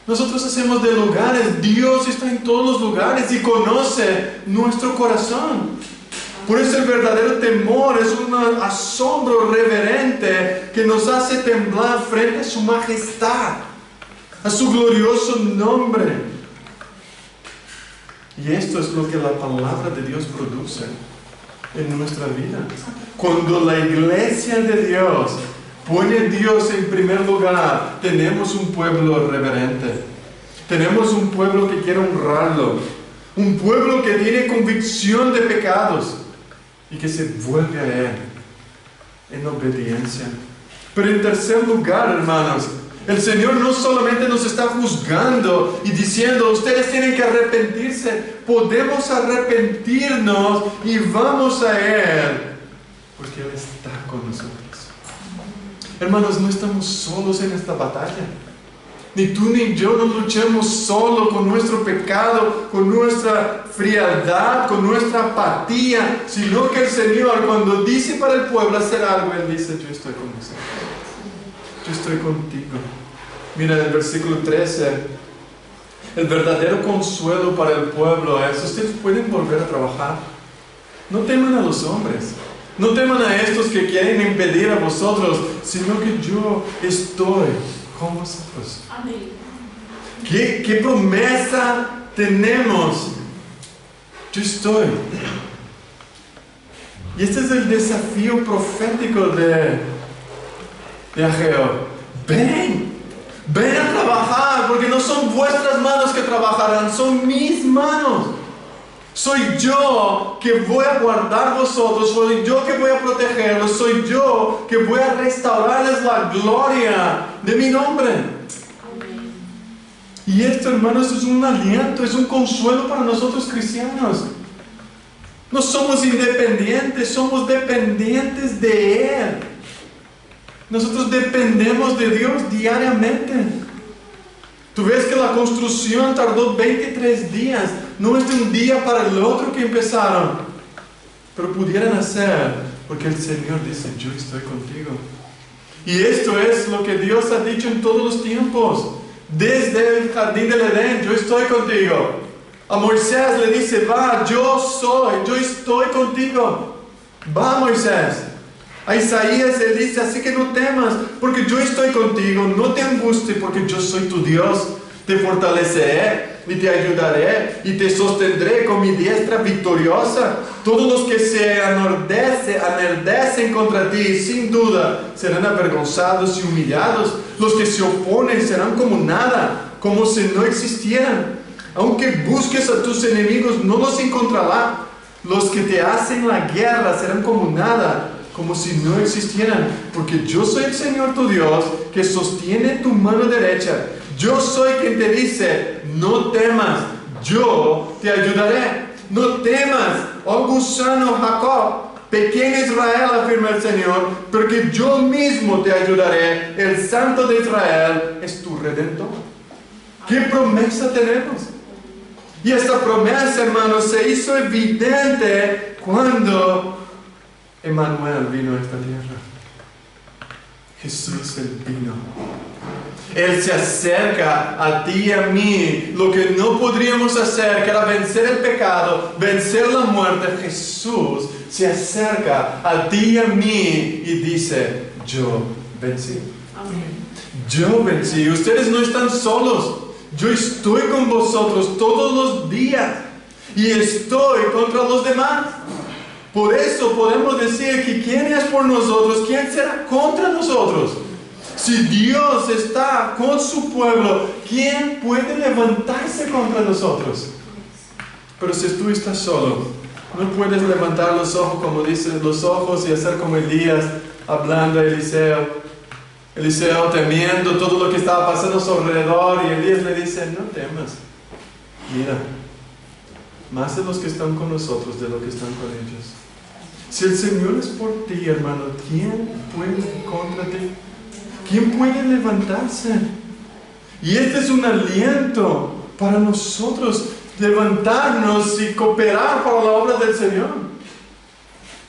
Speaker 1: Nosotros hacemos de lugares. Dios está en todos los lugares y conoce nuestro corazón. Por eso el verdadero temor es un asombro reverente que nos hace temblar frente a su majestad, a su glorioso nombre. Y esto es lo que la palabra de Dios produce en nuestra vida. Cuando la iglesia de Dios pone a Dios en primer lugar, tenemos un pueblo reverente. Tenemos un pueblo que quiere honrarlo. Un pueblo que tiene convicción de pecados y que se vuelve a Él en obediencia. Pero en tercer lugar, hermanos, el Señor no solamente nos está juzgando y diciendo, ustedes tienen que arrepentirse. Podemos arrepentirnos y vamos a Él, porque Él está con nosotros. Hermanos, no estamos solos en esta batalla. Ni tú ni yo no luchamos solo con nuestro pecado, con nuestra frialdad, con nuestra apatía, sino que el Señor, cuando dice para el pueblo hacer algo, Él dice, yo estoy con vosotros. Yo estoy contigo. Mira el versículo 13. El verdadero consuelo para el pueblo es, ustedes pueden volver a trabajar. No teman a los hombres. No teman a estos que quieren impedir a vosotros, sino que yo estoy con vosotros.
Speaker 2: Amén.
Speaker 1: ¿Qué promesa tenemos? Yo estoy. Y este es el desafío profético de Ageo. Ven a trabajar, porque no son vuestras manos que trabajarán, son mis manos. Soy yo que voy a guardar vosotros, soy yo que voy a protegerlos, soy yo que voy a restaurarles la gloria de mi nombre.
Speaker 2: Amén.
Speaker 1: Y esto, hermanos, es un aliento, es un consuelo para nosotros cristianos. No somos independientes, somos dependientes de Él. Nosotros dependemos de Dios diariamente. Tú ves que la construcción tardó 23 días. No es de un día para el otro que empezaron. Pero pudieran hacer, porque el Señor dice, yo estoy contigo. Y esto es lo que Dios ha dicho en todos los tiempos. Desde el jardín del Edén, yo estoy contigo. A Moisés le dice, va, yo estoy contigo. Va, Moisés. A Isaías él dice, así que no temas, porque yo estoy contigo, no te angusties, porque yo soy tu Dios, te fortaleceré y te ayudaré y te sostendré con mi diestra victoriosa. Todos los que se enardecen contra ti, sin duda, serán avergonzados y humillados. Los que se oponen serán como nada, como si no existieran. Aunque busques a tus enemigos, no los encontrarás. Los que te hacen la guerra serán como nada, como si no existieran, porque yo soy el Señor tu Dios, que sostiene tu mano derecha. Yo soy quien te dice, no temas, yo te ayudaré. No temas, oh gusano Jacob, pequeño Israel, afirma el Señor, porque yo mismo te ayudaré. El Santo de Israel es tu Redentor. ¿Qué promesa tenemos? Y esta promesa, hermanos, se hizo evidente cuando Emmanuel vino a esta tierra. Jesús el vino. Él se acerca a ti y a mí. Lo que no podríamos hacer, que era vencer el pecado, vencer la muerte. Jesús se acerca a ti y a mí y dice, yo vencí.
Speaker 2: Amén.
Speaker 1: Yo vencí, ustedes no están solos. Yo estoy con vosotros todos los días y estoy contra los demás. Por eso podemos decir que ¿quién es por nosotros? ¿Quién será contra nosotros? Si Dios está con su pueblo, ¿quién puede levantarse contra nosotros? Pero si tú estás solo, no puedes levantar los ojos, como dicen, los ojos y hacer como Elías hablando a Eliseo. Eliseo temiendo todo lo que estaba pasando a su alrededor, y Elías le dice: no temas, mira, más de los que están con nosotros de lo que están con ellos. Si el Señor es por ti, hermano, ¿quién puede ir contra ti? ¿Quién puede levantarse? Y este es un aliento para nosotros, levantarnos y cooperar para la obra del Señor.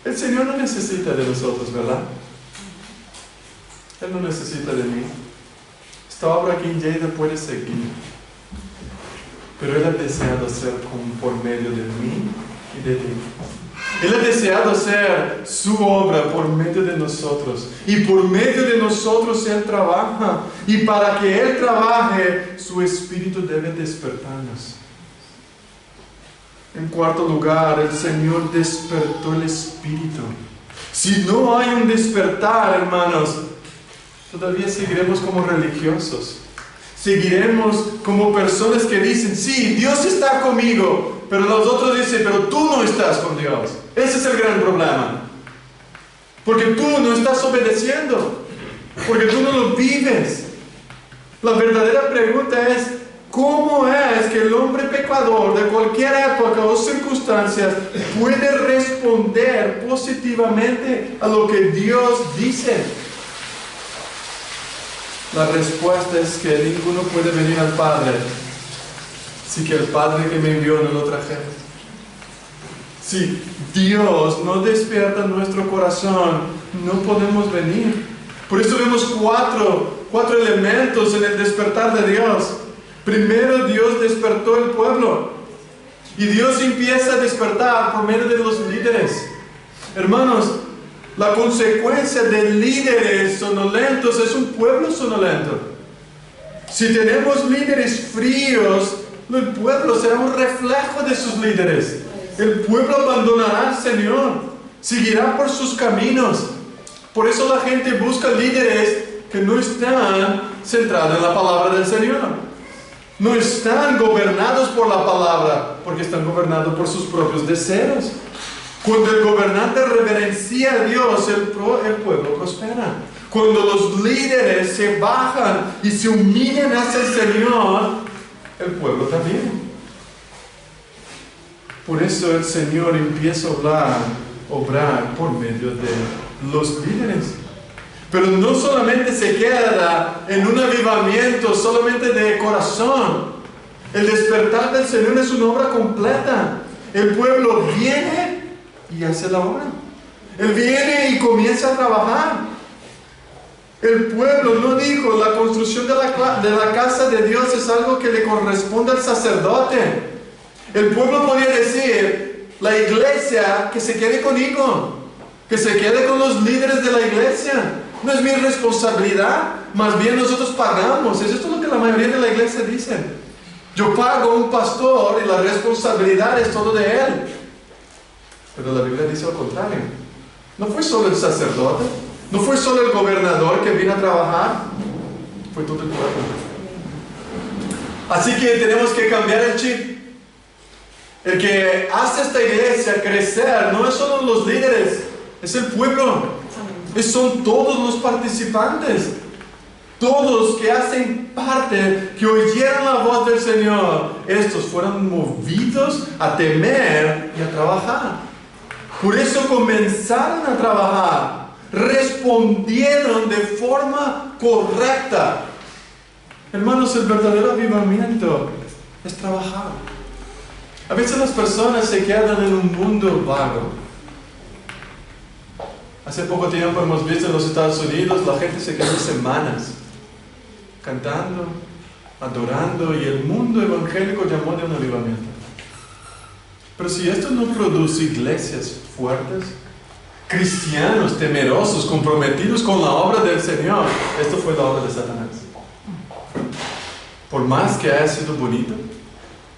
Speaker 1: El Señor no necesita de nosotros, ¿verdad? Él no necesita de mí. Esta obra aquí en Lleida puede seguir, pero Él ha deseado ser por medio de mí y de ti. Él ha deseado hacer su obra por medio de nosotros, y por medio de nosotros Él trabaja, y para que Él trabaje, su Espíritu debe despertarnos. En cuarto lugar, el Señor despertó el Espíritu. Si no hay un despertar, hermanos, todavía seguiremos como religiosos. Seguiremos como personas que dicen: sí, Dios está conmigo, pero los otros dicen: pero tú no estás con Dios. Ese es el gran problema. Porque tú no estás obedeciendo, porque tú no lo vives. La verdadera pregunta es: ¿cómo es que el hombre pecador de cualquier época o circunstancias puede responder positivamente a lo que Dios dice? La respuesta es que ninguno puede venir al Padre si que el Padre que me envió no lo trajera. Si Dios no despierta nuestro corazón, no podemos venir. Por eso vemos cuatro elementos en el despertar de Dios. Primero, Dios despertó el pueblo, y Dios empieza a despertar por medio de los líderes. Hermanos, la consecuencia de líderes sonolentos es un pueblo sonolento. Si tenemos líderes fríos, el pueblo será un reflejo de sus líderes. El pueblo abandonará al Señor, seguirá por sus caminos. Por eso la gente busca líderes que no están centrados en la palabra del Señor. No están gobernados por la palabra, porque están gobernados por sus propios deseos. Cuando el gobernante reverencia a Dios, el pueblo prospera. Cuando los líderes se bajan y se humillan hacia el Señor, el pueblo también. Por eso el Señor empieza a obrar por medio de los líderes. Pero no solamente se queda en un avivamiento solamente de corazón. El despertar del Señor es una obra completa. El pueblo viene y hace la obra. Él viene y comienza a trabajar. El pueblo no dijo: la construcción de la casa de Dios es algo que le corresponde al sacerdote. El pueblo podía decir: la iglesia, que se quede conmigo, que se quede con los líderes de la iglesia. No es mi responsabilidad, más bien nosotros pagamos. Es esto lo que la mayoría de la iglesia dice. Yo pago a un pastor y la responsabilidad es todo de él. Pero la Biblia dice lo contrario. No fue solo el sacerdote, no fue solo el gobernador que vino a trabajar, fue todo el pueblo. Así que tenemos que cambiar el chip. El que hace esta iglesia crecer no es solo los líderes, es el pueblo. Son todos los participantes, todos que hacen parte, que oyeron la voz del Señor. Estos fueron movidos a temer y a trabajar. Por eso comenzaron a trabajar, respondieron de forma correcta. Hermanos, el verdadero avivamiento es trabajar. A veces las personas se quedan en un mundo vago. Hace poco tiempo hemos visto en los Estados Unidos, la gente se quedó semanas cantando, adorando, y el mundo evangélico llamó de un avivamiento. Pero si esto no produce iglesias fuertes, cristianos temerosos, comprometidos con la obra del Señor. Esto fue la obra de Satanás. Por más que haya sido bonito,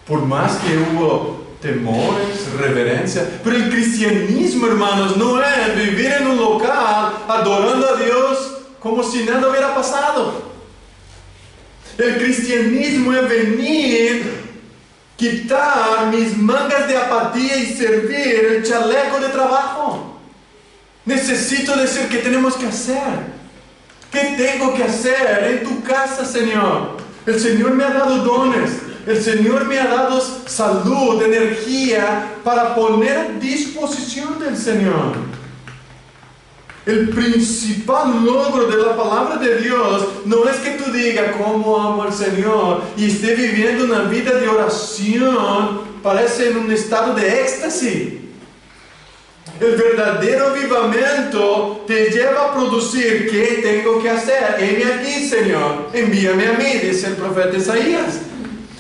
Speaker 1: por más que hubo temores, reverencia, pero el cristianismo, hermanos, no es vivir en un local adorando a Dios como si nada hubiera pasado. El cristianismo es venir, quitar mis mangas de apatía y servir el chaleco de trabajo. Necesito decir qué tenemos que hacer. ¿Qué tengo que hacer en tu casa, Señor? El Señor me ha dado dones. El Señor me ha dado salud, energía para poner a disposición del Señor. El principal logro de la palabra de Dios no es que tú digas cómo amo al Señor y esté viviendo una vida de oración, parece en un estado de éxtasis. El verdadero avivamiento te lleva a producir ¿qué tengo que hacer? Heme aquí, Señor, envíame a mí, dice el profeta Isaías.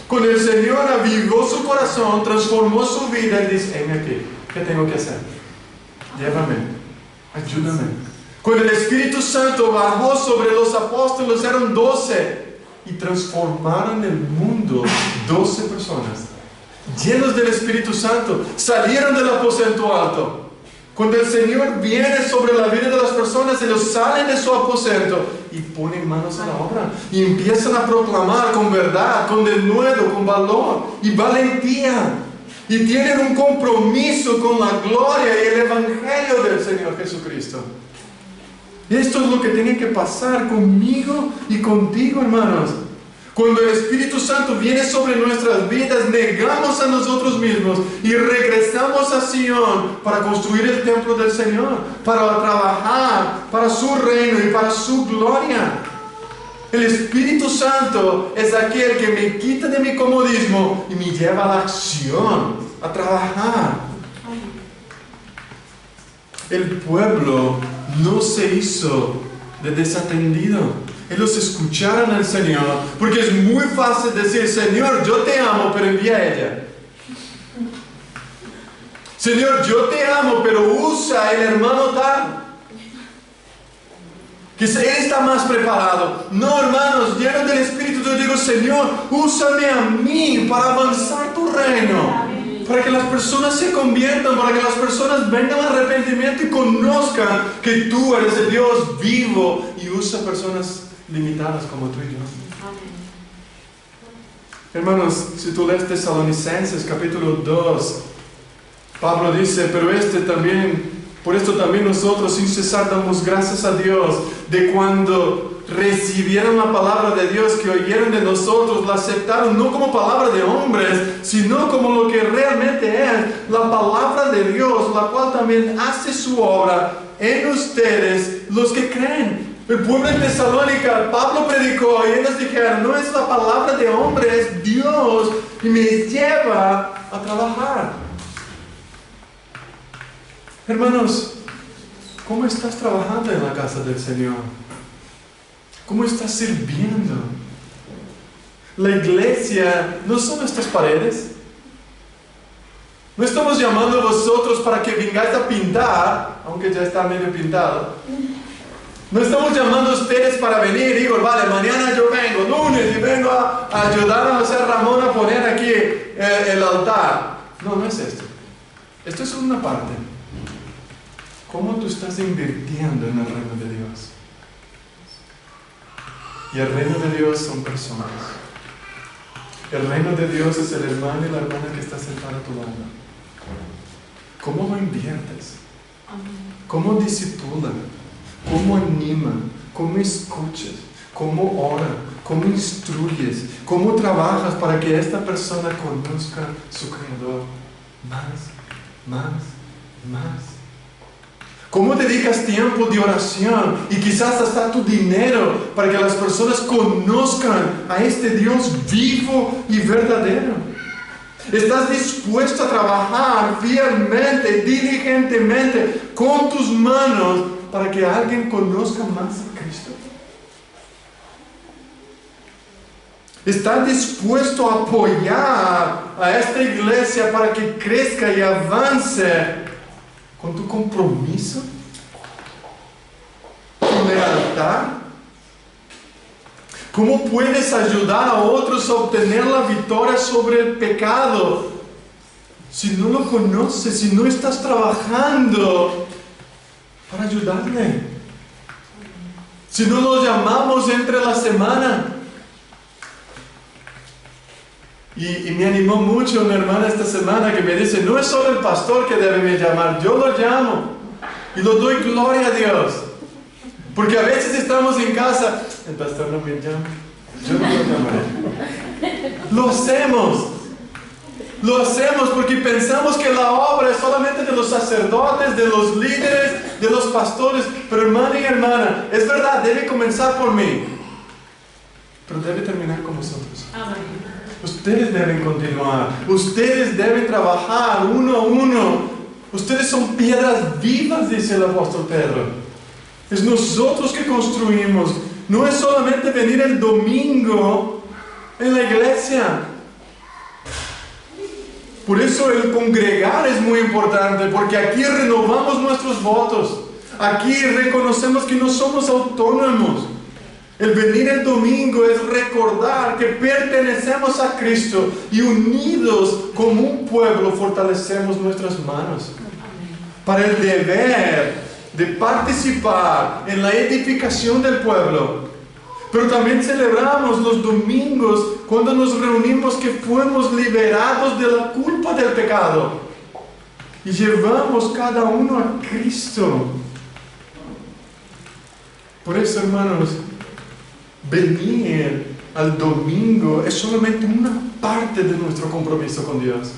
Speaker 1: Cuando el Señor avivó su corazón, transformó su vida, Él dice, heme aquí, ¿qué tengo que hacer? Llévame, ayúdame. Cuando el Espíritu Santo bajó sobre los apóstoles, eran 12 y transformaron el mundo. 12 personas llenos del Espíritu Santo salieron del aposento alto. Cuando el Señor viene sobre la vida de las personas, ellos salen de su aposento y ponen manos a la obra y empiezan a proclamar con verdad, con denuedo, con valor y valentía. Y tienen un compromiso con la gloria y el evangelio del Señor Jesucristo. Y esto es lo que tiene que pasar conmigo y contigo, hermanos. Cuando el Espíritu Santo viene sobre nuestras vidas, negamos a nosotros mismos y regresamos a Sion para construir el templo del Señor, para trabajar para su reino y para su gloria. El Espíritu Santo es aquel que me quita de mi comodismo y me lleva a la acción, a trabajar. El pueblo no se hizo de desatendido. Ellos escucharon al Señor, porque es muy fácil decir, Señor, yo te amo, pero envía a ella. Señor, yo te amo, pero usa el hermano tal. Que él está más preparado. No, hermanos, llenos del Espíritu, yo digo, Señor, úsame a mí para avanzar tu reino. Para que las personas se conviertan, para que las personas vengan al arrepentimiento y conozcan que tú eres el Dios vivo y usa personas limitadas como tú y yo. Amén. Hermanos, si tú lees Tesalonicenses capítulo 2, Pablo dice, pero por esto también nosotros sin cesar damos gracias a Dios de cuando recibieron la palabra de Dios que oyeron de nosotros, la aceptaron no como palabra de hombres, sino como lo que realmente es la palabra de Dios, la cual también hace su obra en ustedes los que creen. El pueblo en Tesalónica, Pablo predicó y ellos dijeron, no es la palabra de hombre, es Dios y me lleva a trabajar. Hermanos, ¿cómo estás trabajando en la casa del Señor? ¿Cómo estás sirviendo? La iglesia no son estas paredes. No estamos llamando a vosotros para que vengáis a pintar, aunque ya está medio pintado. No estamos llamando a ustedes para venir y digo, vale, mañana yo vengo, lunes, y vengo a ayudar a José Ramón a poner aquí el altar. No, no es esto. Esto es una parte. ¿Cómo tú estás invirtiendo en el reino de Dios? Y el reino de Dios son personas. El reino de Dios es el hermano y la hermana que está sentada a tu lado. ¿Cómo lo inviertes? ¿Cómo discipulan? ¿Cómo animan? ¿Cómo escuchas? ¿Cómo oran? ¿Cómo instruyes? ¿Cómo trabajas para que esta persona conozca su Creador? Más. ¿Cómo dedicas tiempo de oración y quizás hasta tu dinero para que las personas conozcan a este Dios vivo y verdadero? ¿Estás dispuesto a trabajar fielmente, diligentemente, con tus manos para que alguien conozca más a Cristo? ¿Estás dispuesto a apoyar a esta iglesia para que crezca y avance con tu compromiso lealtad? ¿Cómo puedes ayudar a otros a obtener la victoria sobre el pecado si no lo conoces, si no estás trabajando para ayudarle? Si no lo llamamos entre la semana. Y me animó mucho una hermana esta semana que me dice, no es solo el pastor que debe me llamar, yo lo llamo y lo doy gloria a Dios. Porque a veces estamos en casa, el pastor no me llama, yo no lo llamaré. Lo hacemos porque pensamos que la obra es solamente de los sacerdotes, de los líderes, de los pastores. Pero hermano y hermana, es verdad, debe comenzar por mí, pero debe terminar con vosotros. Amén. Ustedes deben continuar, ustedes deben trabajar uno a uno. Ustedes son piedras vivas, dice el apóstol Pedro. Es nosotros que construimos. No es solamente venir el domingo en la iglesia. Por eso el congregar es muy importante, porque aquí renovamos nuestros votos. Aquí reconocemos que no somos autónomos. El venir el domingo es recordar que pertenecemos a Cristo y unidos como un pueblo fortalecemos nuestras manos para el deber de participar en la edificación del pueblo. Pero también celebramos los domingos cuando nos reunimos que fuimos liberados de la culpa del pecado y llevamos cada uno a Cristo. Por eso, hermanos, venir al domingo es solamente una parte de nuestro compromiso con Dios.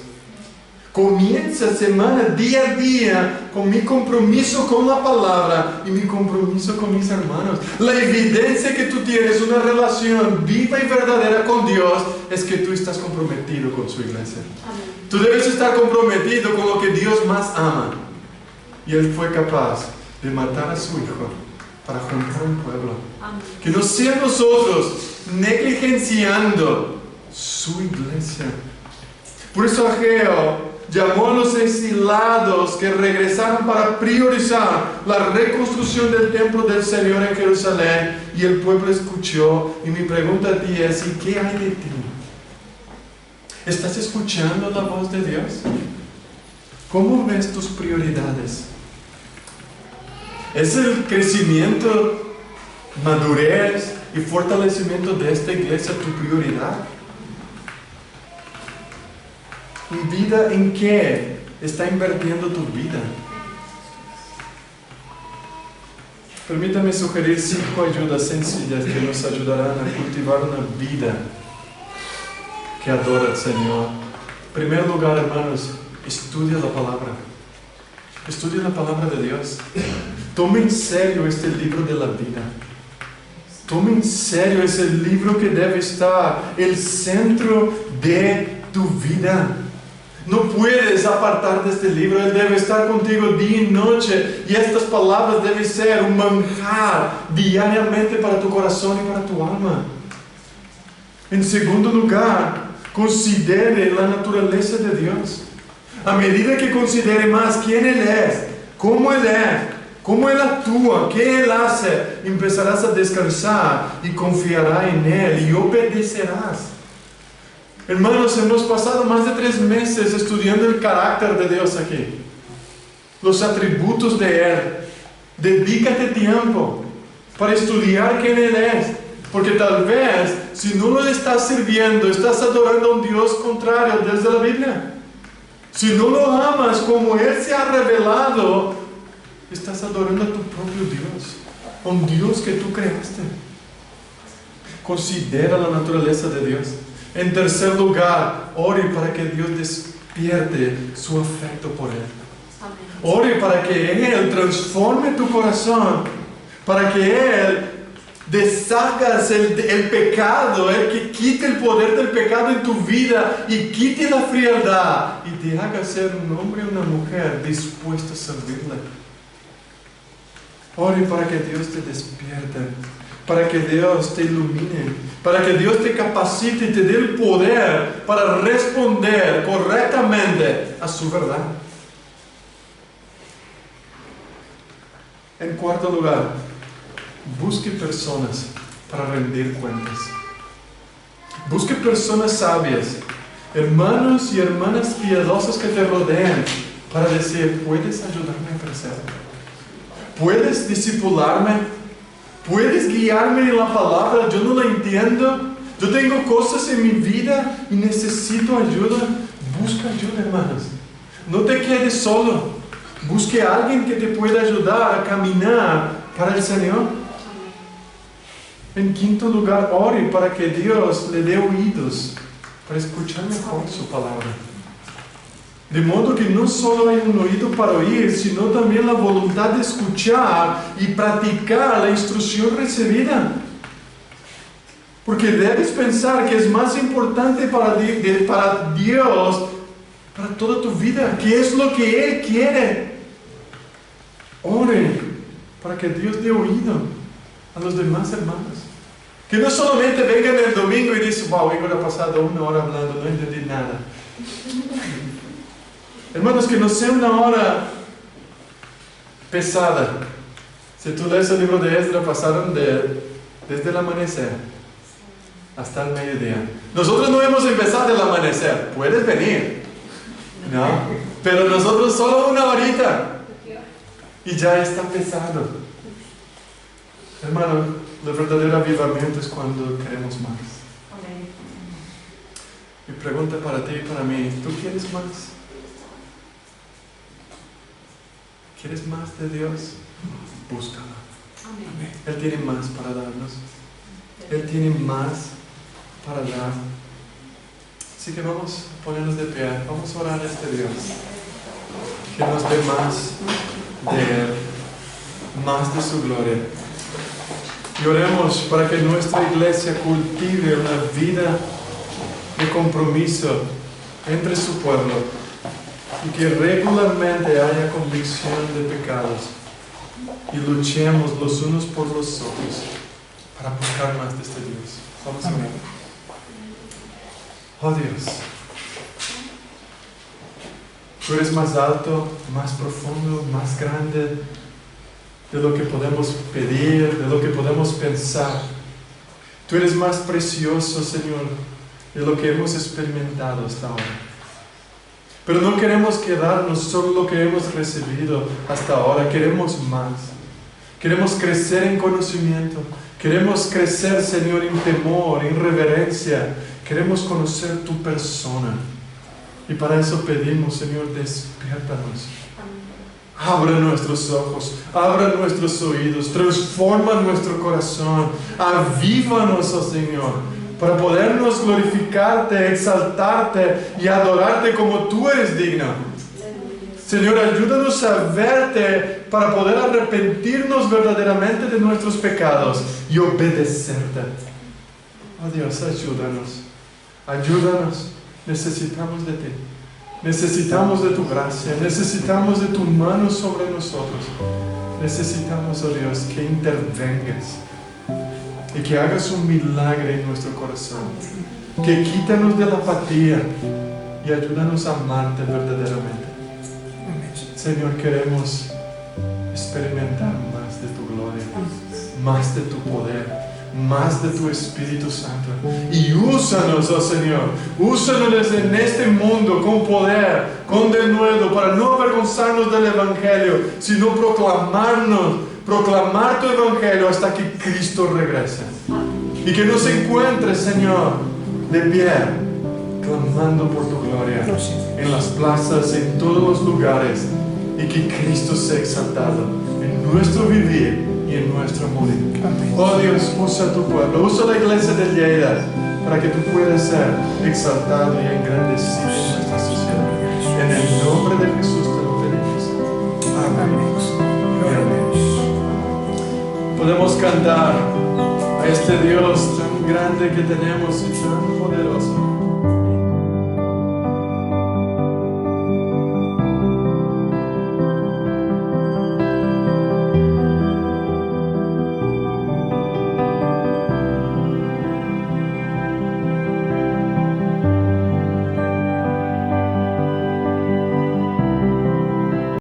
Speaker 1: Comienza semana, día a día, con mi compromiso con la palabra y mi compromiso con mis hermanos. La evidencia que tú tienes una relación viva y verdadera con Dios es que tú estás comprometido con su iglesia. Amén. Tú debes estar comprometido con lo que Dios más ama. Y Él fue capaz de matar a su Hijo para juntar un pueblo. Amén. Que no sean nosotros negligenciando su iglesia. Por eso Ageo llamó a los exilados que regresaron para priorizar la reconstrucción del templo del Señor en Jerusalén, y el pueblo escuchó. Y mi pregunta a ti es, ¿y qué hay de ti? ¿Estás escuchando la voz de Dios? ¿Cómo ves tus prioridades? ¿Es el crecimiento, madurez y fortalecimiento de esta iglesia tu prioridad? ¿Vida en qué está invirtiendo tu vida? Permítame sugerir 5 ayudas sencillas que nos ayudarán a cultivar una vida que adora al Señor. En primer lugar, hermanos, estudia la palabra. Estudia la palabra de Dios. Tome en serio este libro de la vida. Tome en serio ese libro que debe estar el centro de tu vida. No puedes apartar de este libro. Él debe estar contigo día y noche. Y estas palabras deben ser un manjar diariamente para tu corazón y para tu alma. En segundo lugar, considere la naturaleza de Dios. A medida que considere más quién Él es, cómo Él actúa, qué Él hace, empezarás a descansar y confiarás en Él y obedecerás. Hermanos, hemos pasado más de 3 meses estudiando el carácter de Dios aquí, los atributos de Él. Dedícate tiempo para estudiar quién Él es, porque tal vez si no lo estás sirviendo, estás adorando a un Dios contrario desde la Biblia. Si no lo amas como Él se ha revelado, estás adorando a tu propio Dios, a un Dios que tú creaste. Considera la naturaleza de Dios. En tercer lugar, ore para que Dios despierte su afecto por Él. Ore para que Él transforme tu corazón, para que Él deshagas el pecado, Él que quite el poder del pecado en tu vida y quite la frialdad y te haga ser un hombre y una mujer dispuestos a servirle. Ore para que Dios te despierte, para que Dios te ilumine, para que Dios te capacite y te dé el poder para responder correctamente a su verdad. En cuarto lugar, busque personas para rendir cuentas. Busque personas sabias, hermanos y hermanas piadosos que te rodean, para decir, ¿puedes ayudarme a crecer? ¿Puedes discipularme? ¿Puedes guiarme en la palabra? Yo no la entiendo. Yo tengo cosas en mi vida y necesito ayuda. Busca ayuda, hermanos. No te quedes solo. Busque a alguien que te pueda ayudar a caminar para el Señor. En quinto lugar, ore para que Dios le dé oídos para escuchar mejor su palabra. De modo que no solo hay un oído para oír, sino también la voluntad de escuchar y practicar la instrucción recibida. Porque debes pensar que es más importante para Dios, para toda tu vida, que es lo que Él quiere. Ore para que Dios dé oído a los demás hermanos. Que no solamente vengan el domingo y dicen, wow, Igor ha pasado 1 hora hablando, no entendí nada. Hermanos, que no sea una hora pesada. Si tú lees el libro de Esdras, pasaron desde el amanecer hasta el mediodía. Nosotros no hemos empezado el amanecer. Puedes venir, ¿no? Pero nosotros solo 1 horita. Y ya está pesado. Hermano, el verdadero avivamiento es cuando queremos más. Mi pregunta para ti y para mí, ¿tú quieres más? ¿Quieres más de Dios? Búscalo. Él tiene más para darnos. Él tiene más para dar. Así que vamos a ponernos de pie. Vamos a orar a este Dios. Que nos dé más de Él. Más de su gloria. Y oremos para que nuestra iglesia cultive una vida de compromiso entre su pueblo. Y que regularmente haya convicción de pecados y luchemos los unos por los otros para buscar más de este Dios. Vamos a orar. Oh Dios, tú eres más alto, más profundo, más grande de lo que podemos pedir, de lo que podemos pensar. Tú eres más precioso, Señor, de lo que hemos experimentado hasta ahora. Pero no queremos quedarnos solo lo que hemos recibido hasta ahora. Queremos más. Queremos crecer en conocimiento. Queremos crecer, Señor, en temor, en reverencia. Queremos conocer tu persona. Y para eso pedimos, Señor, despiértanos. Abra nuestros ojos, abra nuestros oídos, transforma nuestro corazón. Avívanos, oh Señor, para podernos glorificarte, exaltarte y adorarte como tú eres digno. Señor, ayúdanos a verte para poder arrepentirnos verdaderamente de nuestros pecados y obedecerte. Oh Dios, ayúdanos. Ayúdanos. Necesitamos de ti. Necesitamos de tu gracia. Necesitamos de tu mano sobre nosotros. Necesitamos, oh Dios, que intervengas y que hagas un milagro en nuestro corazón. Que quítanos de la apatía y ayúdanos a amarte verdaderamente. Señor, queremos experimentar más de tu gloria, más de tu poder, más de tu Espíritu Santo. Y úsanos, oh Señor, úsanos en este mundo con poder, con denuedo, para no avergonzarnos del Evangelio, sino proclamar tu Evangelio hasta que Cristo regrese. Y que nos encuentres, Señor, de pie, clamando por tu gloria, en las plazas, en todos los lugares, y que Cristo sea exaltado en nuestro vivir y en nuestro morir. Oh Dios, usa tu pueblo, usa la iglesia de Lleida, para que tú puedas ser exaltado y engrandecido en nuestra sociedad. En el nombre de Jesús te lo pedimos. Amén. Podemos cantar a este Dios tan grande que tenemos y tan poderoso.